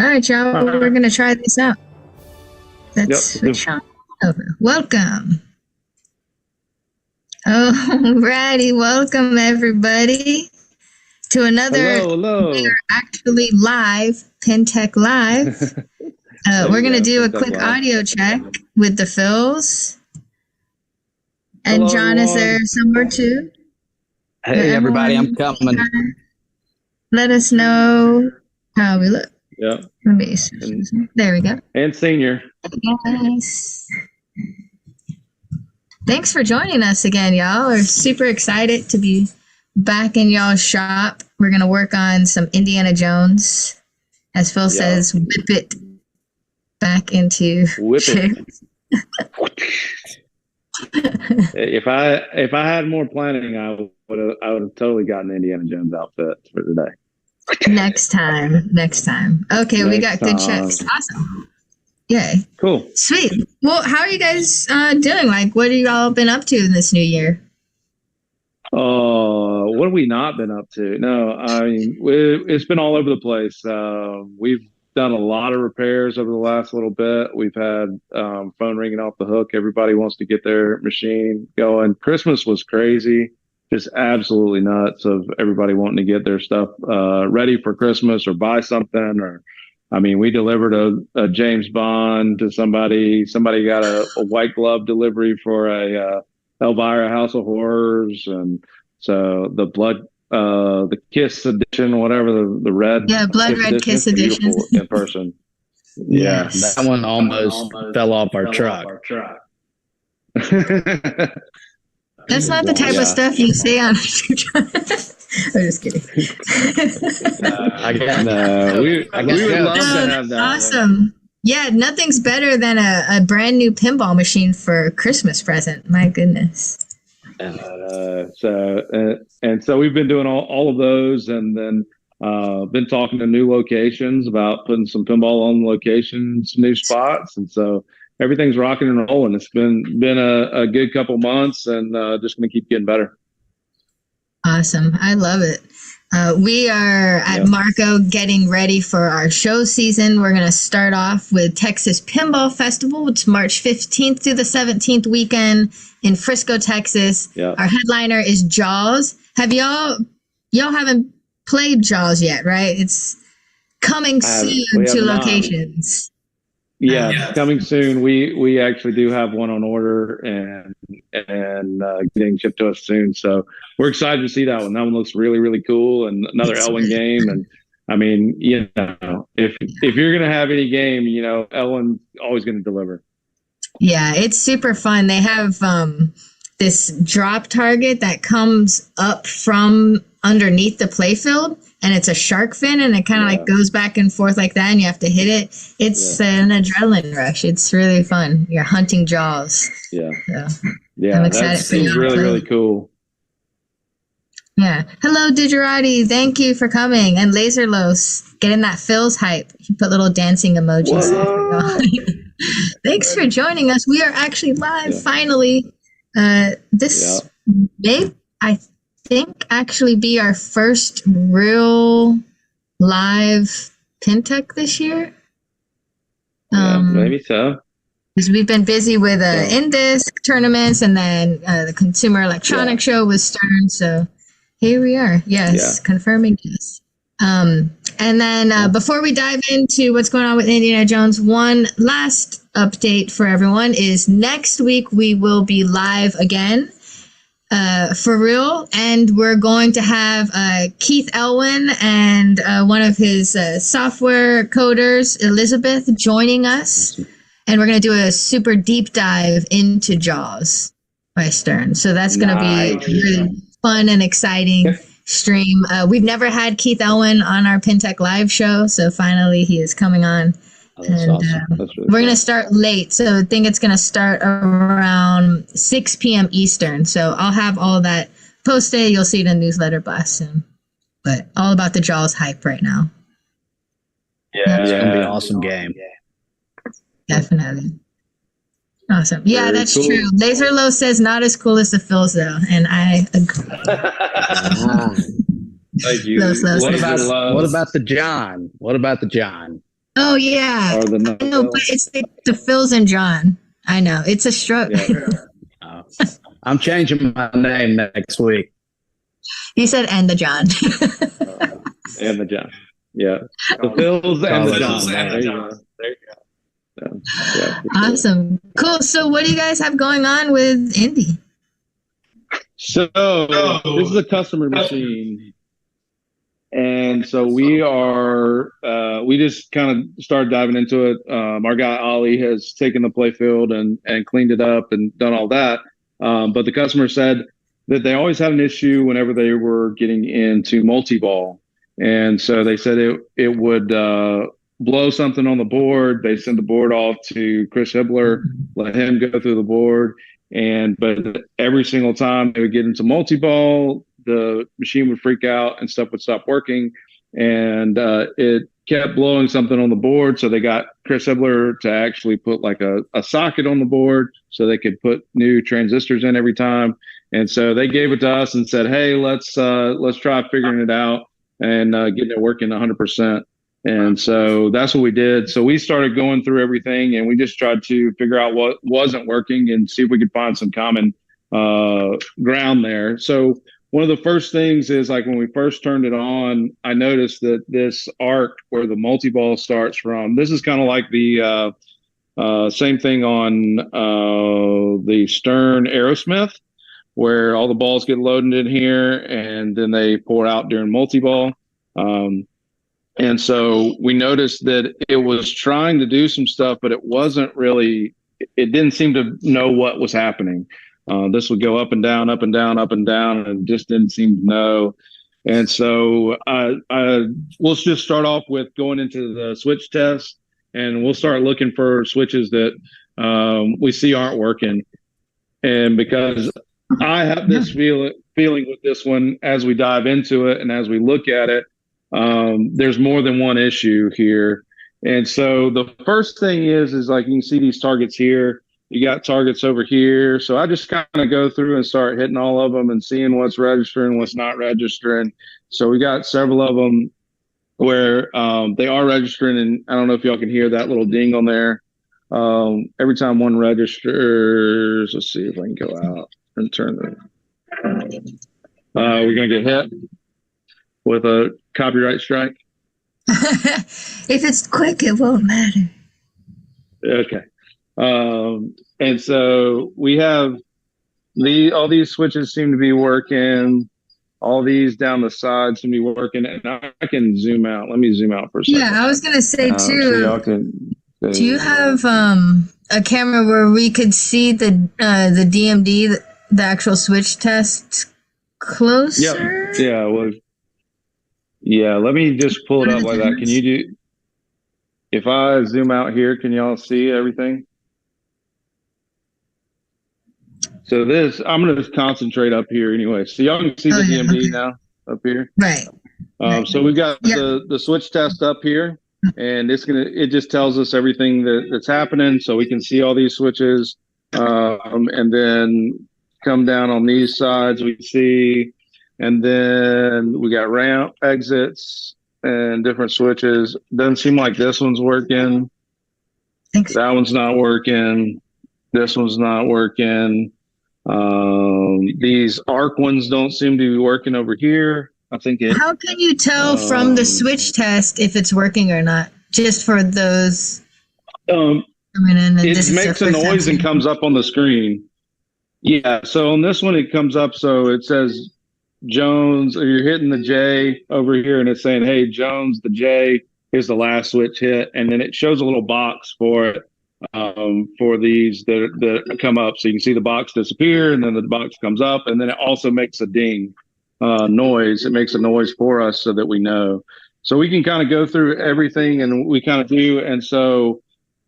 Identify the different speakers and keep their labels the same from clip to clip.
Speaker 1: All right, y'all. We're going to try this out. Let's switch on over. Welcome. Alrighty. Welcome, everybody, to another.
Speaker 2: Hello.
Speaker 1: We are actually live, PinTech Live. We're going to do a quick audio check with the Phils. And
Speaker 2: Hello,
Speaker 1: John, is there somewhere too?
Speaker 3: Hey, everybody, I'm coming.
Speaker 1: Let us know how we look.
Speaker 2: Yep.
Speaker 1: There we go.
Speaker 2: And senior.
Speaker 1: Yes. Thanks for joining us again, y'all. We're super excited to be back in y'all's shop. We're going to work on some Indiana Jones. As Phil says, whip it back into shape.
Speaker 2: If I had more planning, I would have totally gotten the Indiana Jones outfit for today.
Speaker 1: Next time. Okay, we got good checks. Awesome. Yay.
Speaker 2: Cool.
Speaker 1: Sweet. Well, how are you guys doing? Like, what have you all been up to in this new year?
Speaker 2: What have we not been up to? No, I mean, it's been all over the place. We've done a lot of repairs over the last little bit. We've had phone ringing off the hook. Everybody wants to get their machine going. Christmas was crazy. Just absolutely nuts of everybody wanting to get their stuff ready for Christmas or buy something. Or, I mean, we delivered a James Bond to somebody. Somebody got a white glove delivery for a Elvira House of Horrors. And so the Kiss edition, whatever, the red.
Speaker 1: Yeah, blood red Kiss edition.
Speaker 2: In person. Yeah.
Speaker 3: That one almost fell off our truck.
Speaker 1: That's not the type of stuff you say on your truck. I'm just kidding.
Speaker 2: We would love to have that.
Speaker 1: Awesome. Yeah, nothing's better than a brand new pinball machine for a Christmas present. My goodness.
Speaker 2: So we've been doing all of those, and then been talking to new locations about putting some pinball on locations, new spots, and so everything's rocking and rolling. It's been a good couple months, and just going to keep getting better. Awesome.
Speaker 1: I love it. We are at Marco getting ready for our show season. We're going to start off with Texas Pinball Festival. It's March 15th through the 17th weekend in Frisco, Texas.
Speaker 2: Yeah.
Speaker 1: Our headliner is Jaws. Have y'all haven't played Jaws yet, right? It's coming soon to locations.
Speaker 2: Yeah, coming soon. We actually do have one on order and getting shipped to us soon. So we're excited to see that one. That one looks really, really cool, and another Elwin game. And I mean, if you're gonna have any game, Elwin's always gonna deliver. Yeah,
Speaker 1: it's super fun. They have this drop target that comes up from underneath the playfield, and it's a shark fin, and it kind of like goes back and forth like that, and you have to hit it. It's an adrenaline rush. It's really fun. You're hunting Jaws.
Speaker 2: Yeah.
Speaker 1: So,
Speaker 2: yeah.
Speaker 1: I'm excited for you.
Speaker 2: Really, really cool.
Speaker 1: Yeah. Hello, Digerati. Thank you for coming. And Laserlos, getting that Phil's hype. He put little dancing emojis. Thanks for joining us. We are actually live finally. This may, I think, actually be our first real live PinTech this year.
Speaker 2: Maybe so.
Speaker 1: Because we've been busy with in-disc tournaments, and then the Consumer Electronics Show was Stern. So here we are. Yes, confirming this. And then before we dive into what's going on with Indiana Jones, one last update for everyone is next week we will be live again. For real, and we're going to have Keith Elwin and one of his software coders, Elizabeth, joining us, and we're going to do a super deep dive into Jaws by Stern. So that's going to be a really fun and exciting stream. We've never had Keith Elwin on our PinTech Live show, so finally he is coming on.
Speaker 2: That's awesome. That's really
Speaker 1: we're going to start late, so I think it's going to start around 6 p.m. Eastern. So I'll have all of that posted. You'll see it in the newsletter blast soon. But all about the Jaws hype right now.
Speaker 3: Yeah, it's going to be an awesome game.
Speaker 1: Definitely. Awesome. Yeah,
Speaker 2: Very
Speaker 1: that's
Speaker 2: cool.
Speaker 1: true. Laserlow says not as cool as the Phils, though, and I agree.
Speaker 2: Thank you.
Speaker 1: What
Speaker 3: about the John? What about the John?
Speaker 1: Oh yeah,
Speaker 2: Or the
Speaker 1: I know, but it's the Phils and John. I know it's a stroke.
Speaker 3: Yeah. I'm changing my name next week.
Speaker 1: He said, "And the John."
Speaker 2: And the John. Yeah, the Phils and the John. There you go. Yeah,
Speaker 1: Awesome, cool. So, what do you guys have going on with Indy?
Speaker 2: So this is a customer machine. And so we just kind of started diving into it. Our guy Ollie has taken the play field and cleaned it up and done all that. But the customer said that they always had an issue whenever they were getting into multi-ball. And so they said it would blow something on the board. They send the board off to Chris Hibbler, let him go through the board. But every single time they would get into multi-ball, the machine would freak out and stuff would stop working. And it kept blowing something on the board. So they got Chris Hibbler to actually put like a socket on the board so they could put new transistors in every time. And so they gave it to us and said, hey, let's try figuring it out and getting it working 100%. And so that's what we did. So we started going through everything and we just tried to figure out what wasn't working and see if we could find some common ground there. So one of the first things is like when we first turned it on, I noticed that this arc where the multi-ball starts from, this is kind of like the same thing on the Stern Aerosmith, where all the balls get loaded in here and then they pour out during multi-ball. And so we noticed that it was trying to do some stuff, but it wasn't really, it didn't seem to know what was happening. This would go up and down, up and down, up and down, and it just didn't seem to know. And so we'll just start off with going into the switch test, and we'll start looking for switches that we see aren't working. And because I have this feeling with this one, as we dive into it and as we look at it, there's more than one issue here. And so the first thing is like you can see these targets here. You got targets over here. So I just kind of go through and start hitting all of them and seeing what's registering, what's not registering. So we got several of them where they are registering. And I don't know if y'all can hear that little ding on there. Every time one registers, let's see if I can go out and turn the. We're going to get hit with a copyright strike.
Speaker 1: If it's quick, it won't matter.
Speaker 2: Okay. And so we have all these switches seem to be working. All these down the side seem to be working. And I can zoom out. Let me zoom out for a second.
Speaker 1: Yeah, I was going to say too.
Speaker 2: So y'all can,
Speaker 1: do you have a camera where we could see the DMD, the actual switch test closer?
Speaker 2: Yep. Yeah. Well, yeah. Let me just pull it up like that. Can you do? If I zoom out here, can y'all see everything? So this, I'm going to just concentrate up here anyway. So y'all can see the DMD now up here.
Speaker 1: Right.
Speaker 2: So we've got the switch test up here, and it just tells us everything that's happening. So we can see all these switches, and then come down on these sides, we see, and then we got ramp exits and different switches. Doesn't seem like this one's working. That one's not working. This one's not working. These arc ones don't seem to be working over here. I think
Speaker 1: How can you tell from the switch test if it's working or not? Just for those.
Speaker 2: It makes a noise and comes up on the screen. Yeah. So on this one, it comes up. So it says Jones, or you're hitting the J over here, and it's saying, "Hey, Jones, the J is the last switch hit," and then it shows a little box for it. For these that come up, so you can see the box disappear, and then the box comes up, and then it also makes a ding noise. It makes a noise for us so that we know. So we can kind of go through everything, and we kind of do. And so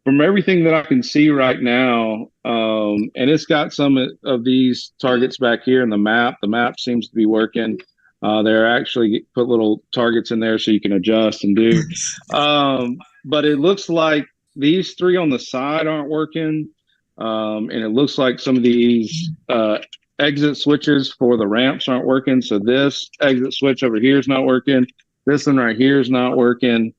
Speaker 2: from everything that I can see right now, and it's got some of these targets back here in the map. The map seems to be working. They're actually put little targets in there so you can adjust and do. But it looks like these three on the side aren't working. And it looks like some of these exit switches for the ramps aren't working. So this exit switch over here is not working. This one right here is not working.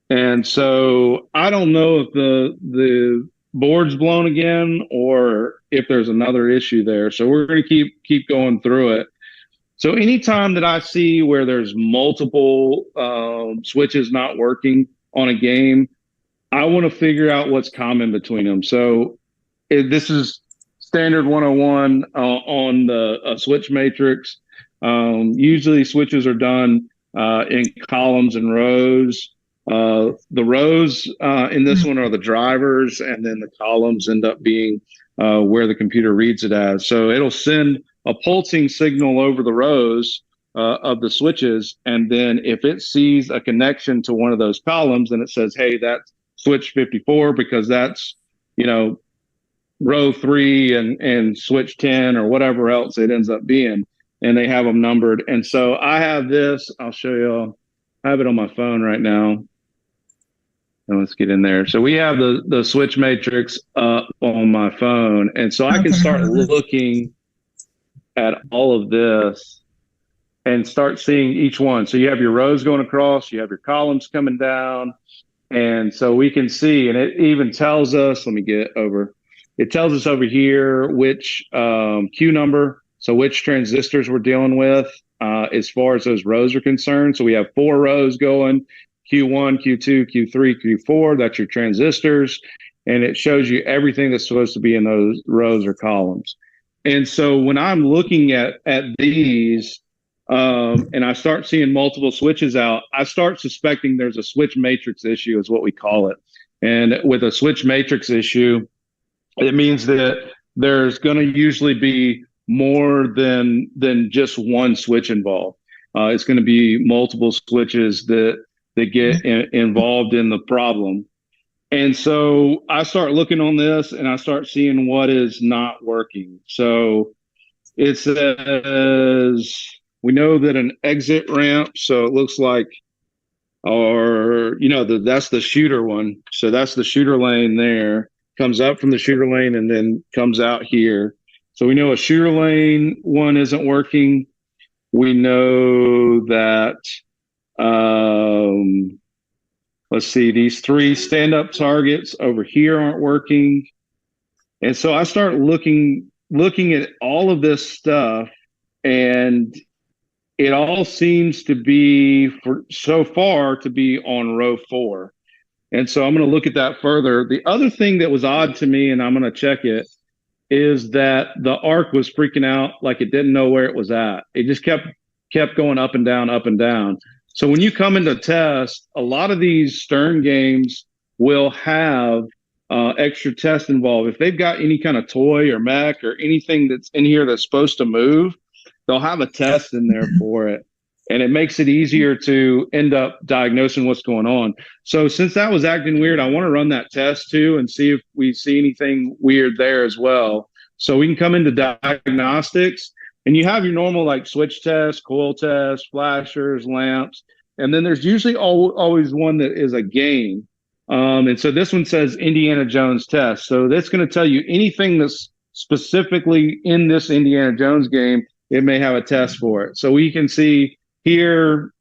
Speaker 2: And so I don't know if the board's blown again or if there's another issue there. So we're going to keep going through it. So anytime that I see where there's multiple switches not working on a game, I want to figure out what's common between them. So this is standard 101 on the switch matrix. Usually switches are done in columns and rows. The rows in this one are the drivers, and then the columns end up being where the computer reads it as. So it'll send a pulsing signal over the rows of the switches, and then if it sees a connection to one of those columns, then it says, hey, that's switch 54 because that's, row 3 and switch 10 or whatever else it ends up being, and they have them numbered. And so I have this, I'll show you, I have it on my phone right now. And let's get in there. So we have the switch matrix up on my phone. And so I can start looking at all of this and start seeing each one. So you have your rows going across, you have your columns coming down. And so we can see, and it even tells us, let me get over, it tells us over here which Q number, so which transistors we're dealing with as far as those rows are concerned. So we have 4 rows going, Q1, Q2, Q3, Q4, that's your transistors. And it shows you everything that's supposed to be in those rows or columns. And so when I'm looking at these and I start seeing multiple switches out, I start suspecting there's a switch matrix issue is what we call it. And with a switch matrix issue, it means that there's going to usually be more than just one switch involved. It's going to be multiple switches that get involved in the problem. And so I start looking on this and I start seeing what is not working. So it says, we know that an exit ramp, so it looks like, or, that's the shooter one. So that's the shooter lane there, comes up from the shooter lane and then comes out here. So we know a shooter lane one isn't working. We know that, let's see, these 3 stand-up targets over here aren't working. And so I start looking at all of this stuff, and it all seems to be, so far, to be on row 4. And so I'm going to look at that further. The other thing that was odd to me, and I'm going to check it, is that the arc was freaking out like it didn't know where it was at. It just kept going up and down, up and down. So when you come into test, a lot of these Stern games will have extra tests involved. If they've got any kind of toy or mech or anything that's in here that's supposed to move, they'll have a test in there for it. And it makes it easier to end up diagnosing what's going on. So since that was acting weird, I want to run that test too and see if we see anything weird there as well. So we can come into diagnostics, and you have your normal like switch test, coil test, flashers, lamps. And then there's usually always one that is a game. And so this one says Indiana Jones test. So that's going to tell you anything that's specifically in this Indiana Jones game, it may have a test for it. So we can see here,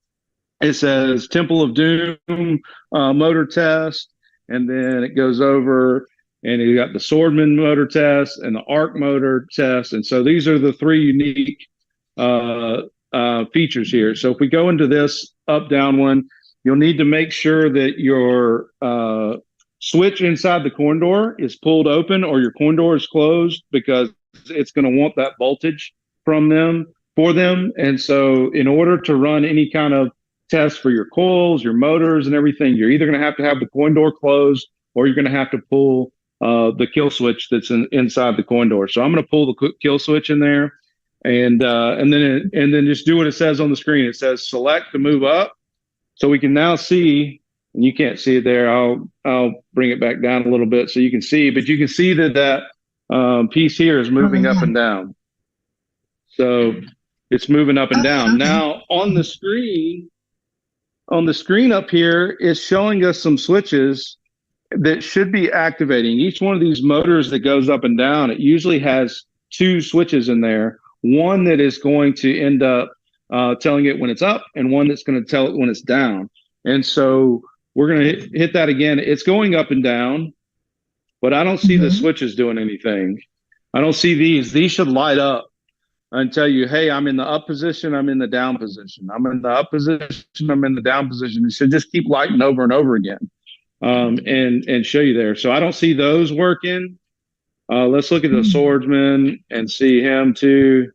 Speaker 2: it says Temple of Doom motor test. And then it goes over and you got the Swordman motor test and the Arc motor test. And so these are the 3 unique features here. So if we go into this up-down one, you'll need to make sure that your switch inside the coin door is pulled open or your coin door is closed, because it's going to want that voltage for them. And so in order to run any kind of test for your coils, your motors and everything, you're either going to have the coin door closed, or you're going to have to pull the kill switch that's inside the coin door. So I'm going to pull the kill switch in there, and then just do what it says on the screen. It says select to move up. So we can now see, and you can't see it there. I'll bring it back down a little bit so you can see, but you can see that piece here is moving up and down. So it's moving up and down. Now on the screen up here is showing us some switches that should be activating. Each one of these motors that goes up and down, it usually has 2 switches in there. One that is going to end up telling it when it's up, and one that's going to tell it when it's down. And so we're going to hit that again. It's going up and down, but I don't see the switches doing anything. I don't see these. These should light up and tell you, hey, I'm in the up position, I'm in the down position. I'm in the up position, I'm in the down position. It should just keep lighting over and over again, and show you there. So I don't see those working. Let's look at the swordsman and see him too,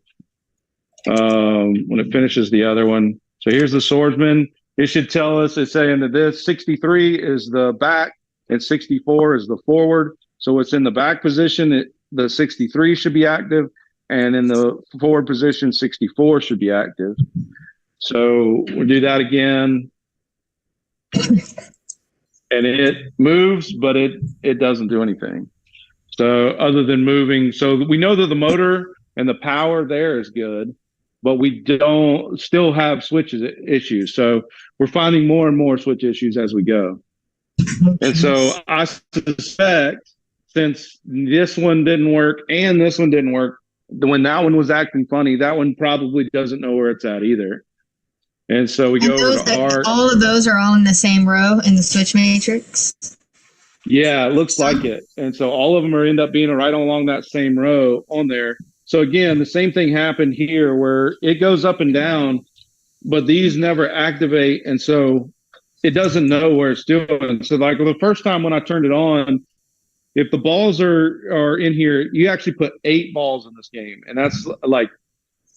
Speaker 2: when it finishes the other one. So here's the swordsman. It should tell us, it's saying that this 63 is the back and 64 is the forward. So it's in the back position, the 63 should be active, and in the forward position, 64 should be active. So we'll do that again. And it moves, but it doesn't do anything. So other than moving, so we know that the motor and the power there is good, but we don't still have switches issues. So we're finding more and more switch issues as we go. And so I suspect, since this one didn't work and this one didn't work, when that one was acting funny, that one probably doesn't know where it's at either. And so we go over to art.
Speaker 1: All of those are all in the same row in the switch matrix?
Speaker 2: Yeah, it looks like it. And so all of them are end up being right along that same row on there. So again, the same thing happened here where it goes up and down, but these never activate. And so it doesn't know where it's doing. So like the first time when I turned it on, if the balls are in here, you actually put 8 balls in this game. And that's like,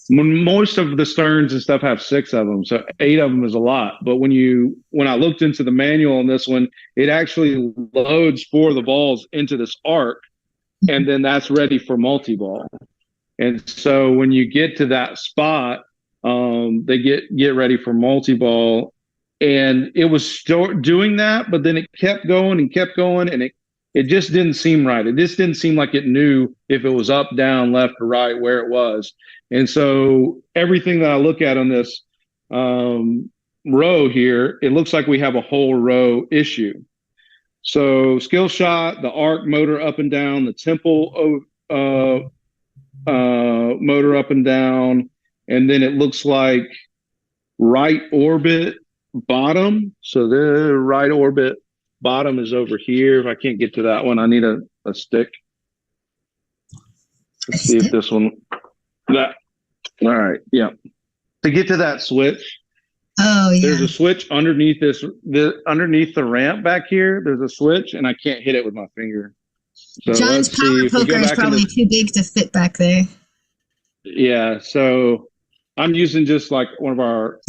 Speaker 2: most of the sterns and stuff have 6 of them. So 8 of them is a lot. But when I looked into the manual on this one, it actually loads 4 of the balls into this arc, and then that's ready for multi-ball. And so when you get to that spot, they get ready for multi-ball. And it was still doing that, but then it kept going, and it just didn't seem right. It just didn't seem like it knew if it was up, down, left, or right, where it was. And so everything that I look at on this row here, it looks like we have a whole row issue. So skill shot, the arc motor up and down, the temple motor up and down, and then it looks like right orbit bottom. So the right orbit bottom is over here. If I can't get to that one, I need a stick. Let's see if this one, that, all right, yeah. To get to that switch, there's a switch underneath underneath the ramp back here. There's a switch, and I can't hit it with my finger. So
Speaker 1: John's power poker is probably too big to fit back there.
Speaker 2: Yeah, so I'm using just like one of our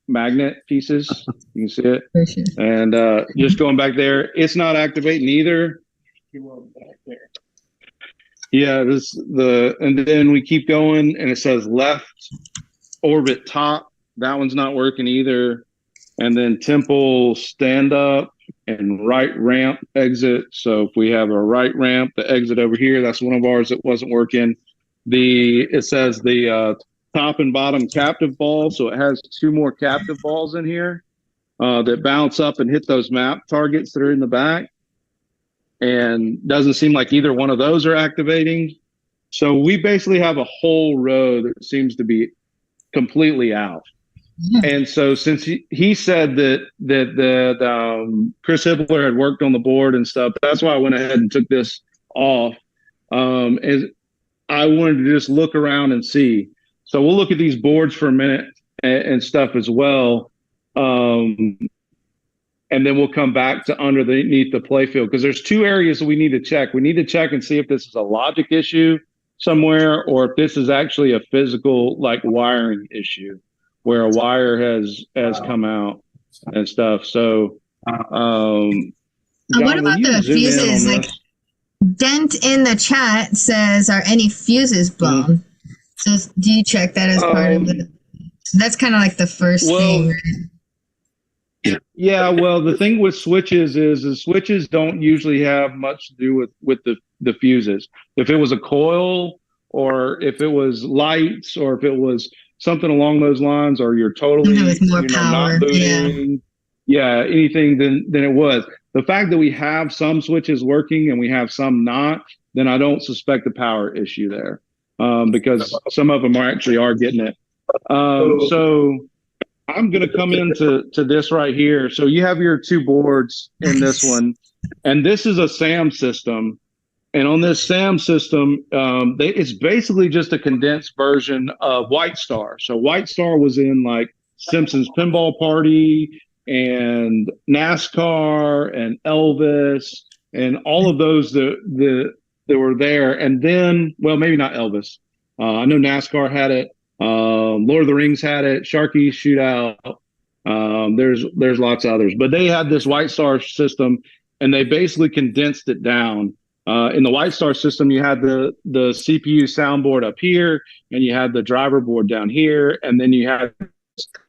Speaker 2: magnet pieces. You can see it.
Speaker 1: For sure.
Speaker 2: And just going back there, it's not activating either. Yeah, and then we keep going, and it says left orbit top. That one's not working either. And then temple stand up and right ramp exit. So if we have a right ramp, the exit over here, that's one of ours that wasn't working. It says the top and bottom captive ball. So it has 2 more captive balls in here that bounce up and hit those map targets that are in the back. And doesn't seem like either one of those are activating. So we basically have a whole row that seems to be completely out. Yeah. And so since he said that Chris Hibbler had worked on the board and stuff, that's why I went ahead and took this off. And I wanted to just look around and see. So we'll look at these boards for a minute and stuff as well. And then we'll come back to underneath the playfield, because there's 2 areas that we need to check. We need to check and see if this is a logic issue somewhere, or if this is actually a physical, like, wiring issue where a wire has come out and stuff. So John,
Speaker 1: what about the fuses? Like, Dent in the chat says, are any fuses blown? So do you check that as part of it? That's kind of like the first thing, right?
Speaker 2: Yeah, well, the thing with switches is the switches don't usually have much to do with the fuses. If it was a coil, or if it was lights, or if it was something along those lines, or you're totally
Speaker 1: power.
Speaker 2: Not booting, anything, then it was. The fact that we have some switches working and we have some not, then I don't suspect a power issue there, because some of them are getting it. So I'm going to come into this right here. So you have your two boards in this one, and this is a SAM system. And on this SAM system, it's basically just a condensed version of White Star. So White Star was in like Simpsons Pinball Party and NASCAR and Elvis and all of those that were there. And then, well, maybe not Elvis. I know NASCAR had it. Lord of the Rings had it. Sharky Shootout. There's lots of others, but they had this White Star system, and they basically condensed it down. In the White Star system, you had the CPU soundboard up here, and you had the driver board down here, and then you had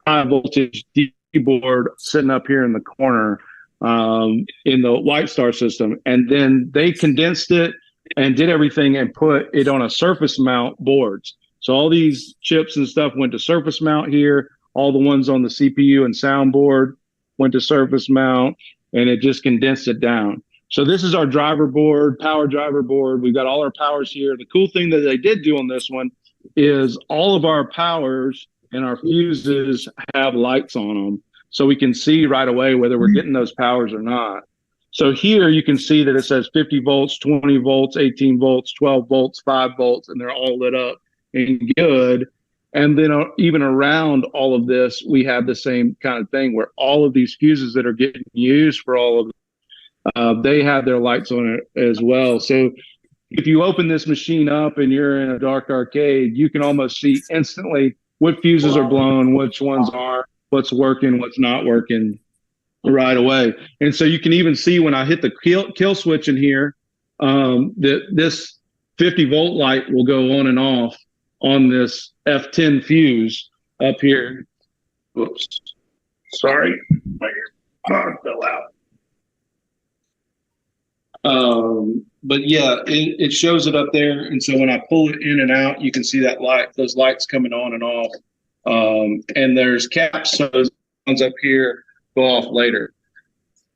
Speaker 2: high voltage D board sitting up here in the corner in the White Star system. And then they condensed it and did everything and put it on a surface mount boards. So all these chips and stuff went to surface mount here. All the ones on the CPU and soundboard went to surface mount, and it just condensed it down. So this is our driver board, power driver board. We've got all our powers here. The cool thing that they did do on this one is all of our powers and our fuses have lights on them. So we can see right away whether we're getting those powers or not. So here you can see that it says 50 volts, 20 volts, 18 volts, 12 volts, 5 volts, and they're all lit up and good. And then even around all of this, we have the same kind of thing where all of these fuses that are getting used for all of they have their lights on it as well. So if you open this machine up and you're in a dark arcade, you can almost see instantly what fuses are blown, which ones are, what's working, what's not working right away. And so you can even see when I hit the kill switch in here, that this 50 volt light will go on and off on this F10 fuse up here. Whoops. Sorry. My ear fell out. But yeah, it shows it up there. And so when I pull it in and out, you can see that light, those lights coming on and off. And there's caps, so those ones up here go off later.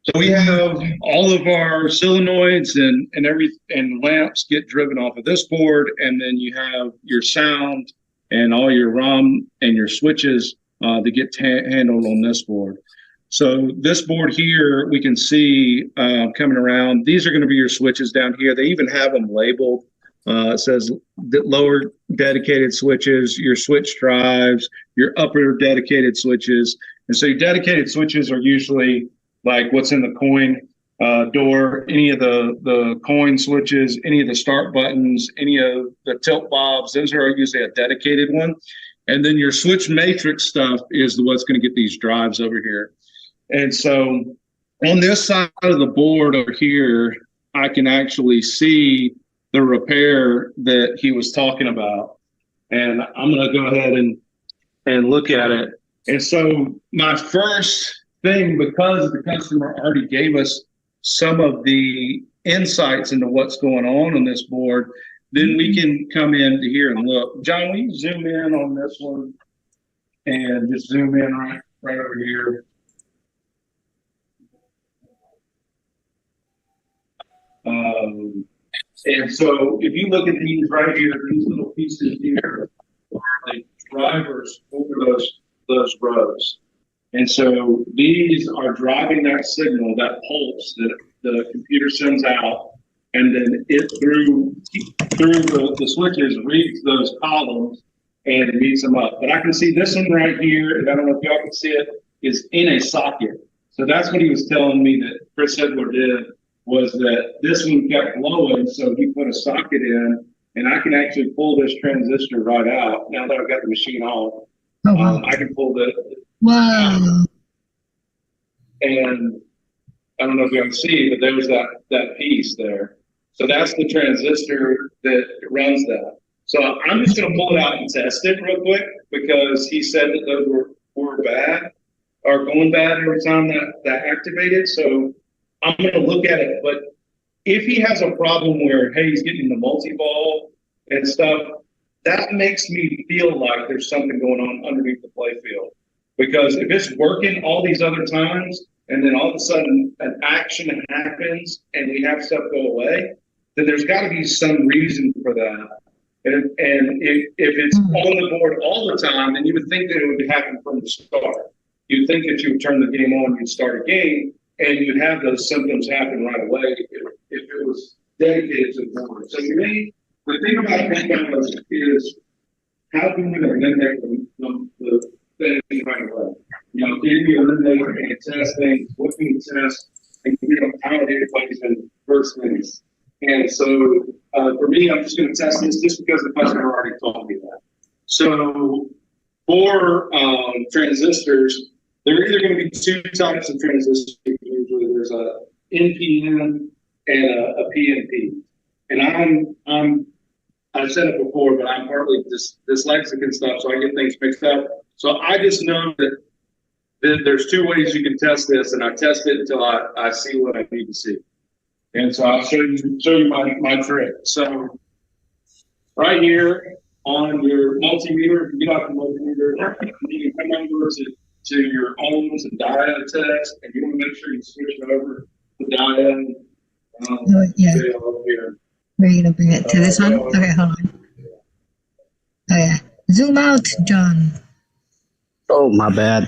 Speaker 2: So we have all of our solenoids and lamps get driven off of this board, and then you have your sound and all your ROM and your switches that get handled on this board. So this board here, we can see coming around. These are going to be your switches down here. They even have them labeled. It says lower dedicated switches, your switch drives, your upper dedicated switches. And so your dedicated switches are usually like what's in the coin door, any of the coin switches, any of the start buttons, any of the tilt bobs. Those are usually a dedicated one. And then your switch matrix stuff is what's going to get these drives over here. And so on this side of the board over here, I can actually see the repair that he was talking about. And I'm going to go ahead and look at it. And so my first thing, because the customer already gave us some of the insights into what's going on this board, then we can come in to here and look. John, will you zoom in on this one and just zoom in right over here? And so if you look at these right here, these little pieces here are the drivers over those rows. And so these are driving that signal, that pulse that the computer sends out, and then it through the switches reads those columns and reads them up. But I can see this one right here, and I don't know if y'all can see it, is in a socket. So that's what he was telling me that Chris Edward did, was that this one kept blowing, so he put a socket in, and I can actually pull this transistor right out. Now that I've got the machine on, I can pull the
Speaker 1: Wow.
Speaker 2: And I don't know if you can see, but there was that piece there. So that's the transistor that runs that. So I'm just going to pull it out and test it real quick, because he said that those were bad, or going bad every time that activated. So I'm going to look at it. But if he has a problem where, hey, he's getting the multi-ball and stuff, that makes me feel like there's something going on underneath the play field. Because if it's working all these other times, and then all of a sudden an action happens and we have stuff go away, then there's got to be some reason for that.
Speaker 4: if it's on the board all the time, then you would think that it would happen from the start. You'd think that you would turn the game on, you'd start a game, and you'd have those symptoms happen right away if it was dedicated to the board. So to me, the thing about Pinball is how can we eliminate the things right away? You know, can you eliminate and test things? What can you test? And how are everybody's been first things? And so for me, I'm just going to test this just because the customer already told me that. So for transistors, there are either going to be two types of transistors. Usually there's a NPN and a PNP. And I've said it before, but I'm partly dyslexic and stuff, so I get things mixed up. So I just know that there's two ways you can test this, and I test it until I see what I need to see. And so I'll show you my trick. So right here on your multimeter, if you get out the multimeter, you can come over to your ohms and diode test, and you want to make sure you switch it over to diode. Here.
Speaker 1: We're going to bring it to this one? Okay, hold on. Oh, yeah. Zoom out, John.
Speaker 3: Oh, my bad.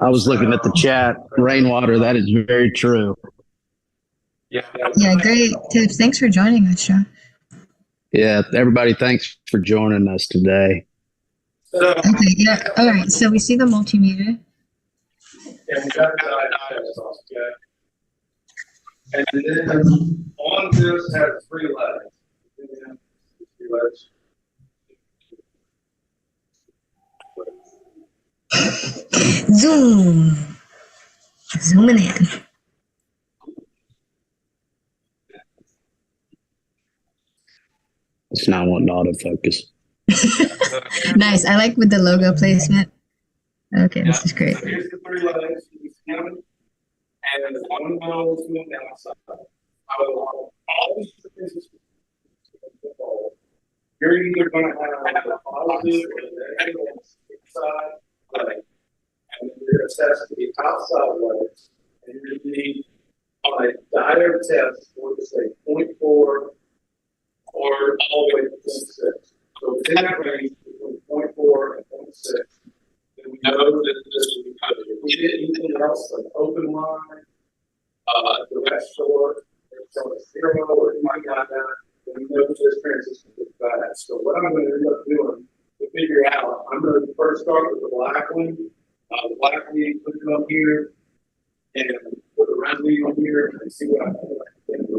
Speaker 3: I was looking at the chat. Rainwater, that is very true.
Speaker 4: Yeah,
Speaker 1: great tips. Thanks for joining us, John.
Speaker 3: Yeah, everybody, thanks for joining us today.
Speaker 1: Okay, yeah. All right, so we see the multimeter.
Speaker 4: Yeah, we got diode off, okay? And then on this has 3 legs.
Speaker 1: Zooming in.
Speaker 3: It's not wanting autofocus.
Speaker 1: Nice. I like with the logo placement. Okay, this is great.
Speaker 4: So here's the 3 legs. You see them? And the one goes to the downside. I would want all these things. You're either going to have a positive or a negative inside leg. And then you're going to test the outside legs. And you're going to need on a diode test, we'll just say 0.4 or all the way to 0.6. So within that range, between 0.4 and 0.6, then we know that this will be covered. If we did anything else, like open line, direct short, or 0 or anything like that, then we know that this transistor is bad. So what I'm going to end up doing to figure out, I'm going to first start with the black one. The black one, you put it up here, and put the red lead on here, and see what I can do.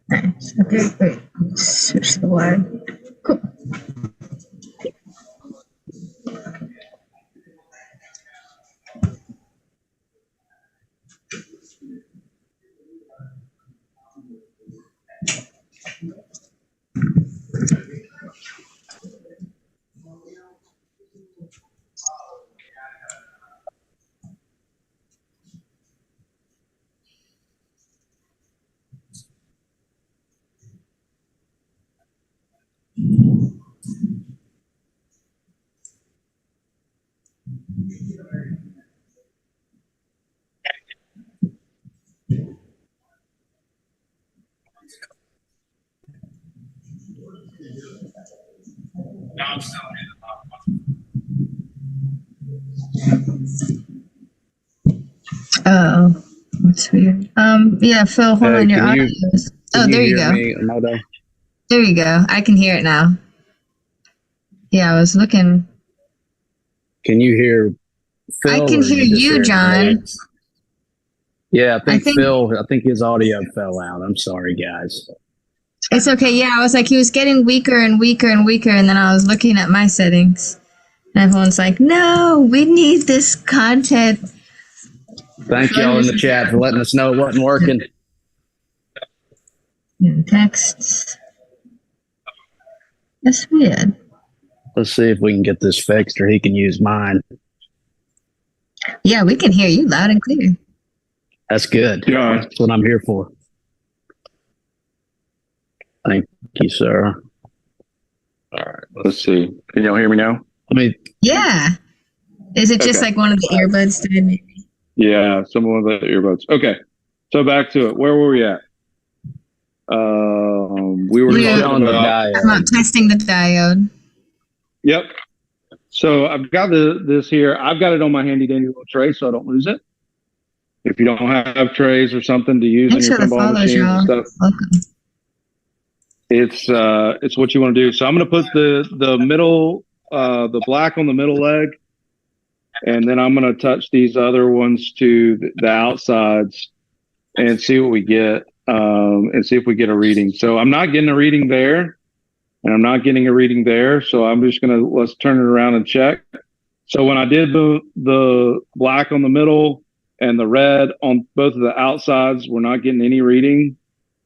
Speaker 1: Nice. Okay, wait. Switch the wire. Cool.
Speaker 4: Now I'm still
Speaker 1: Oh, that's weird. Yeah, Phil, hold on, your audio. Oh, there you go. There you go. I can hear it now. Yeah, I was looking.
Speaker 3: Can you hear Phil?
Speaker 1: I can hear you, John.
Speaker 3: Yeah, I think his audio fell out. I'm sorry, guys.
Speaker 1: It's okay. Yeah, I was like, he was getting weaker and weaker and weaker, and then I was looking at my settings, and everyone's like, no, we need this content.
Speaker 3: Thank y'all in the chat for letting us know it wasn't working.
Speaker 1: And texts. That's weird.
Speaker 3: Let's see if we can get this fixed, or he can use mine.
Speaker 1: Yeah, we can hear you loud and clear.
Speaker 3: That's good.
Speaker 2: Yeah.
Speaker 3: That's what I'm here for. Thank you, sir.
Speaker 2: All right. Let's see. Can y'all hear me now?
Speaker 1: Yeah. Is it just like one of the earbuds did, maybe?
Speaker 2: Yeah, someone with the earbuds. Okay, so back to it. Where were we at? We were talking
Speaker 1: about testing the diode.
Speaker 2: Yep. So I've got this here. I've got it on my handy dandy little tray, so I don't lose it. If you don't have trays or something to use in your pinball machines and stuff, it's what you want to do. So I'm going to put the middle, the black on the middle leg, and then I'm going to touch these other ones to the outsides and see what we get, and see if we get a reading. So I'm not getting a reading there, and I'm not getting a reading there. So I'm just going to, let's turn it around and check. So when I did the black on the middle and the red on both of the outsides, we're not getting any reading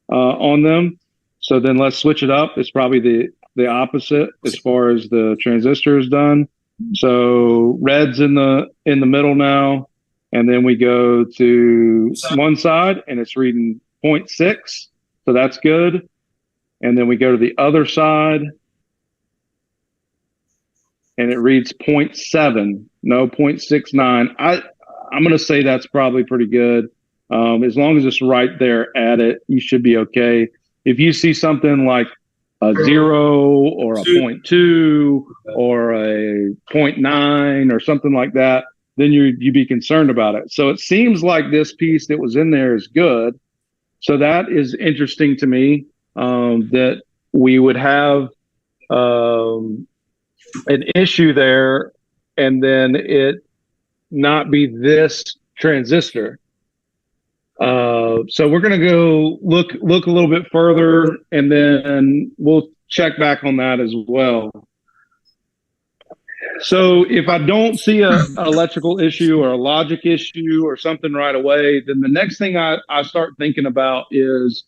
Speaker 2: on them. So then let's switch it up. It's probably the opposite as far as the transistor is done. So red's in the middle now, and then we go to one side and it's reading 0.6. So that's good. And then we go to the other side and it reads 0.7, no 0.69. I'm going to say that's probably pretty good. As long as it's right there at it, you should be okay. If you see something like a 0 or a 0.2 or a 0.9 or something like that, then you'd be concerned about it. So it seems like this piece that was in there is good. So that is interesting to me, that we would have an issue there and then it not be this transistor. So we're going to go look a little bit further, and then we'll check back on that as well. So if I don't see an electrical issue or a logic issue or something right away, then the next thing I start thinking about is,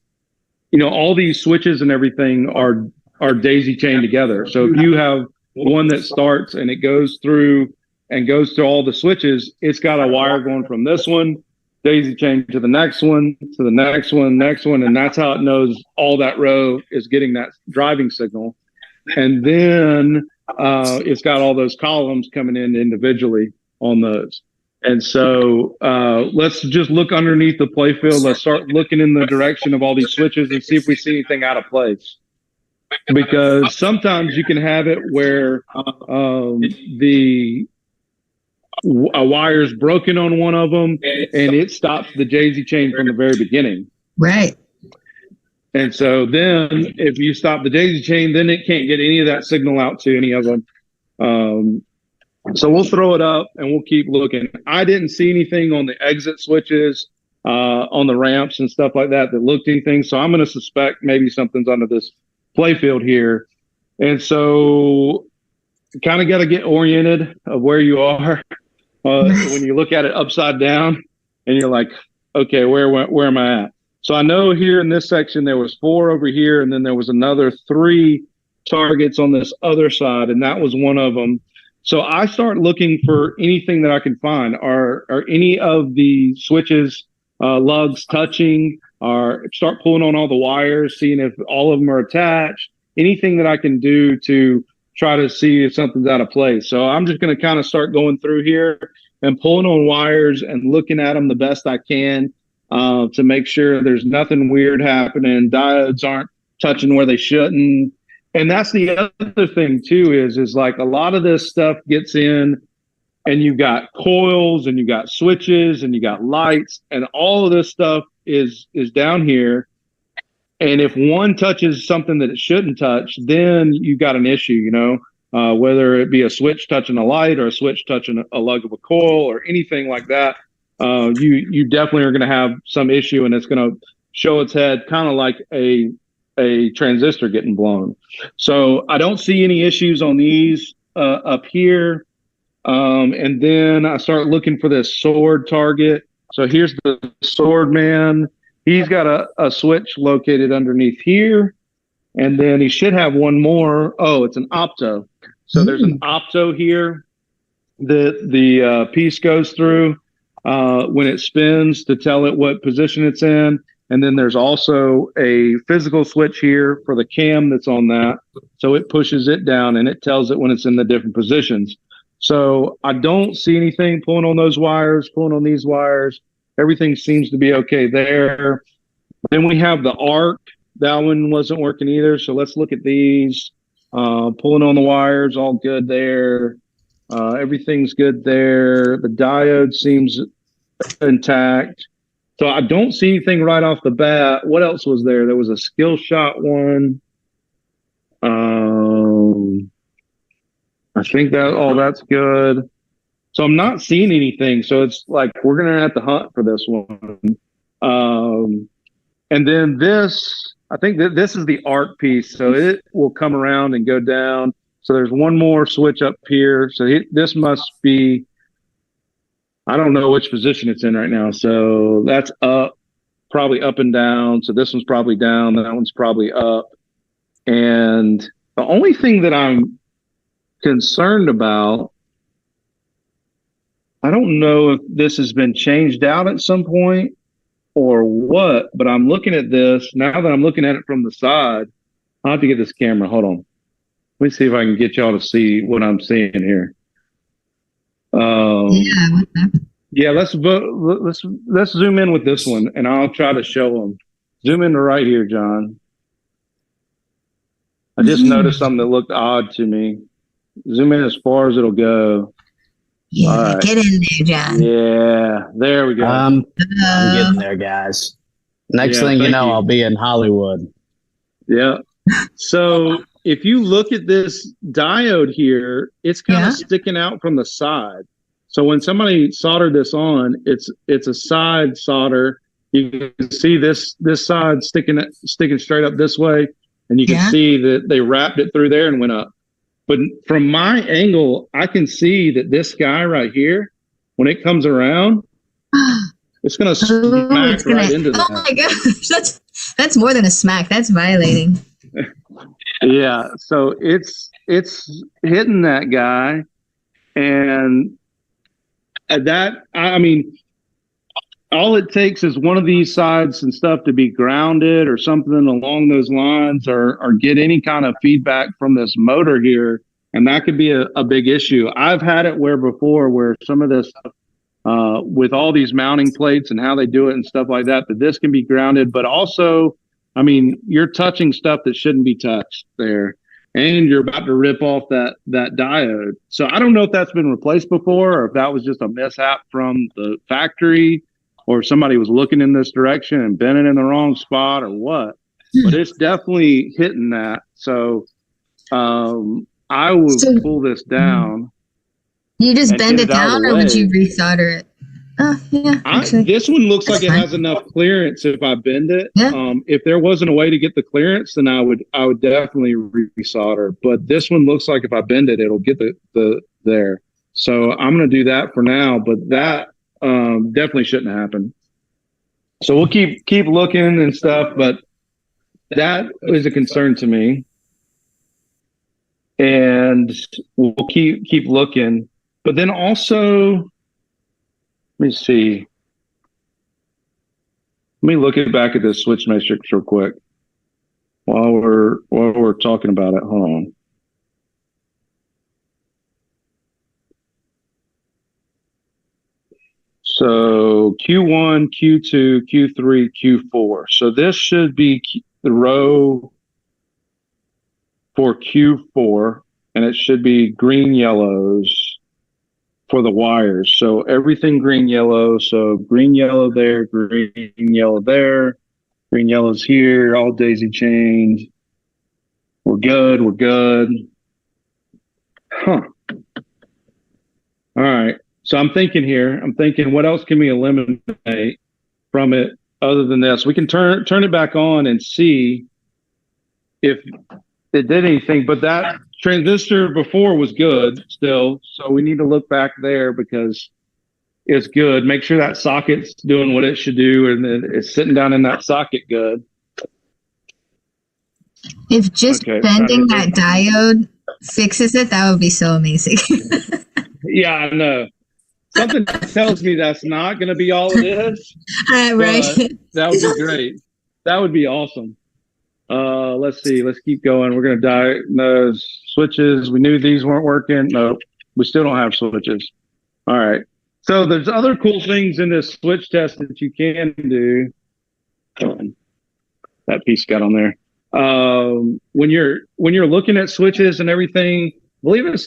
Speaker 2: all these switches and everything are daisy chained together. So if you have one that starts and it goes through all the switches, it's got a wire going from this one, daisy chain to the next one, to the next one, and that's how it knows all that row is getting that driving signal. And then it's got all those columns coming in individually on those. And so let's just look underneath the playfield. Let's start looking in the direction of all these switches and see if we see anything out of place. Because sometimes you can have it where a wire's broken on one of them and it stops the daisy chain from the very beginning.
Speaker 1: Right.
Speaker 2: And so then if you stop the daisy chain, then it can't get any of that signal out to any of them. So we'll throw it up and we'll keep looking. I didn't see anything on the exit switches, on the ramps and stuff like that looked anything. So I'm going to suspect maybe something's under this playfield here. And so kind of got to get oriented of where you are. When you look at it upside down and you're like, okay, where am I at? So I know here in this section, there was 4 over here, and then there was another 3 targets on this other side, and that was one of them. So I start looking for anything that I can find. Are any of the switches, lugs touching, or start pulling on all the wires, seeing if all of them are attached, anything that I can do to try to see if something's out of place. So I'm just going to kind of start going through here and pulling on wires and looking at them the best I can, to make sure there's nothing weird happening. Diodes aren't touching where they shouldn't. And that's the other thing too, is like a lot of this stuff gets in and you got coils and you got switches and you got lights, and all of this stuff is down here. And if one touches something that it shouldn't touch, then you got an issue, whether it be a switch touching a light or a switch touching a lug of a coil or anything like that. You definitely are going to have some issue, and it's going to show its head kind of like a transistor getting blown. So I don't see any issues on these up here. And then I start looking for this sword target. So here's the sword man. He's got a switch located underneath here. And then he should have one more. Oh, it's an opto. So there's an opto here that the piece goes through when it spins to tell it what position it's in. And then there's also a physical switch here for the cam that's on that. So it pushes it down and it tells it when it's in the different positions. So I don't see anything pulling on those wires, pulling on these wires. Everything seems to be okay there. Then we have the arc. That one wasn't working either. So let's look at these. Pulling on the wires, all good there. Everything's good there. The diode seems intact. So I don't see anything right off the bat. What else was there? There was a skill shot one. I think that's good. So I'm not seeing anything. So it's like we're gonna have to hunt for this one. And then this, I think that this is the arc piece. So it will come around and go down. So there's one more switch up here. So this must be, I don't know which position it's in right now. So that's up, probably up and down. So this one's probably down. That one's probably up. And the only thing that I'm concerned about, I don't know if this has been changed out at some point or what, but I'm looking at this now that I'm looking at it from the side. I'll have to get this camera. Hold on. Let me see if I can get y'all to see what I'm seeing here. Yeah, let's zoom in with this one, and I'll try to show them. Zoom in to right here, John. I just noticed something that looked odd to me. Zoom in as far as it'll go.
Speaker 1: Yeah, right. Get in there, John.
Speaker 2: Yeah, there we go.
Speaker 3: I'm getting there, guys. Next thing you know, I'll be in Hollywood.
Speaker 2: Yeah. So if you look at this diode here, it's kind of sticking out from the side. So when somebody soldered this on, it's a side solder. You can see this side sticking straight up this way, and you can see that they wrapped it through there and went up. But from my angle, I can see that this guy right here, when it comes around, it's going to smack right into that.
Speaker 1: Oh my gosh, that's more than a smack. That's violating.
Speaker 2: Yeah, so it's hitting that guy, and that, I mean, all it takes is one of these sides and stuff to be grounded or something along those lines, or get any kind of feedback from this motor here, and that could be a big issue. I've had it before where some of this stuff, with all these mounting plates and how they do it and stuff like that, that this can be grounded, but also, I mean, you're touching stuff that shouldn't be touched there, and you're about to rip off that diode. So I don't know if that's been replaced before, or if that was just a mishap from the factory, or somebody was looking in this direction and bent it in the wrong spot, or what. But it's definitely hitting that. So I will pull this down.
Speaker 1: You just bend it down, or would you resolder it? Oh, yeah.
Speaker 2: This one looks like it has enough clearance if I bend it.
Speaker 1: Yeah.
Speaker 2: If there wasn't a way to get the clearance, then I would definitely resolder. But this one looks like if I bend it, it'll get the there. So I'm going to do that for now. But that definitely shouldn't happen. So we'll keep looking and stuff. But that is a concern to me, and we'll keep looking. But then also, let me see. Let me look back at this switch matrix real quick while we're talking about it. Hold on. So Q1, Q2, Q3, Q4. So this should be the row for Q4, and it should be green yellows for the wires. So everything green yellow. So green yellow there, green yellow there, green yellows here, all daisy chained. We're good. Huh. All right. So I'm thinking what else can we eliminate from it other than this? We can turn it back on and see if it did anything, but that transistor before was good still. So we need to look back there because it's good. Make sure that socket's doing what it should do, and then it's sitting down in that socket good.
Speaker 1: If just bending that diode fixes it, that would be so amazing.
Speaker 2: Yeah, I know. Something tells me that's not going to be all it is.
Speaker 1: Right.
Speaker 2: That would be great. That would be awesome. Let's see. Let's keep going. We're going to diagnose switches. We knew these weren't working. No. We still don't have switches. All right. So there's other cool things in this switch test that you can do. That piece got on there. When you're looking at switches and everything, I believe it's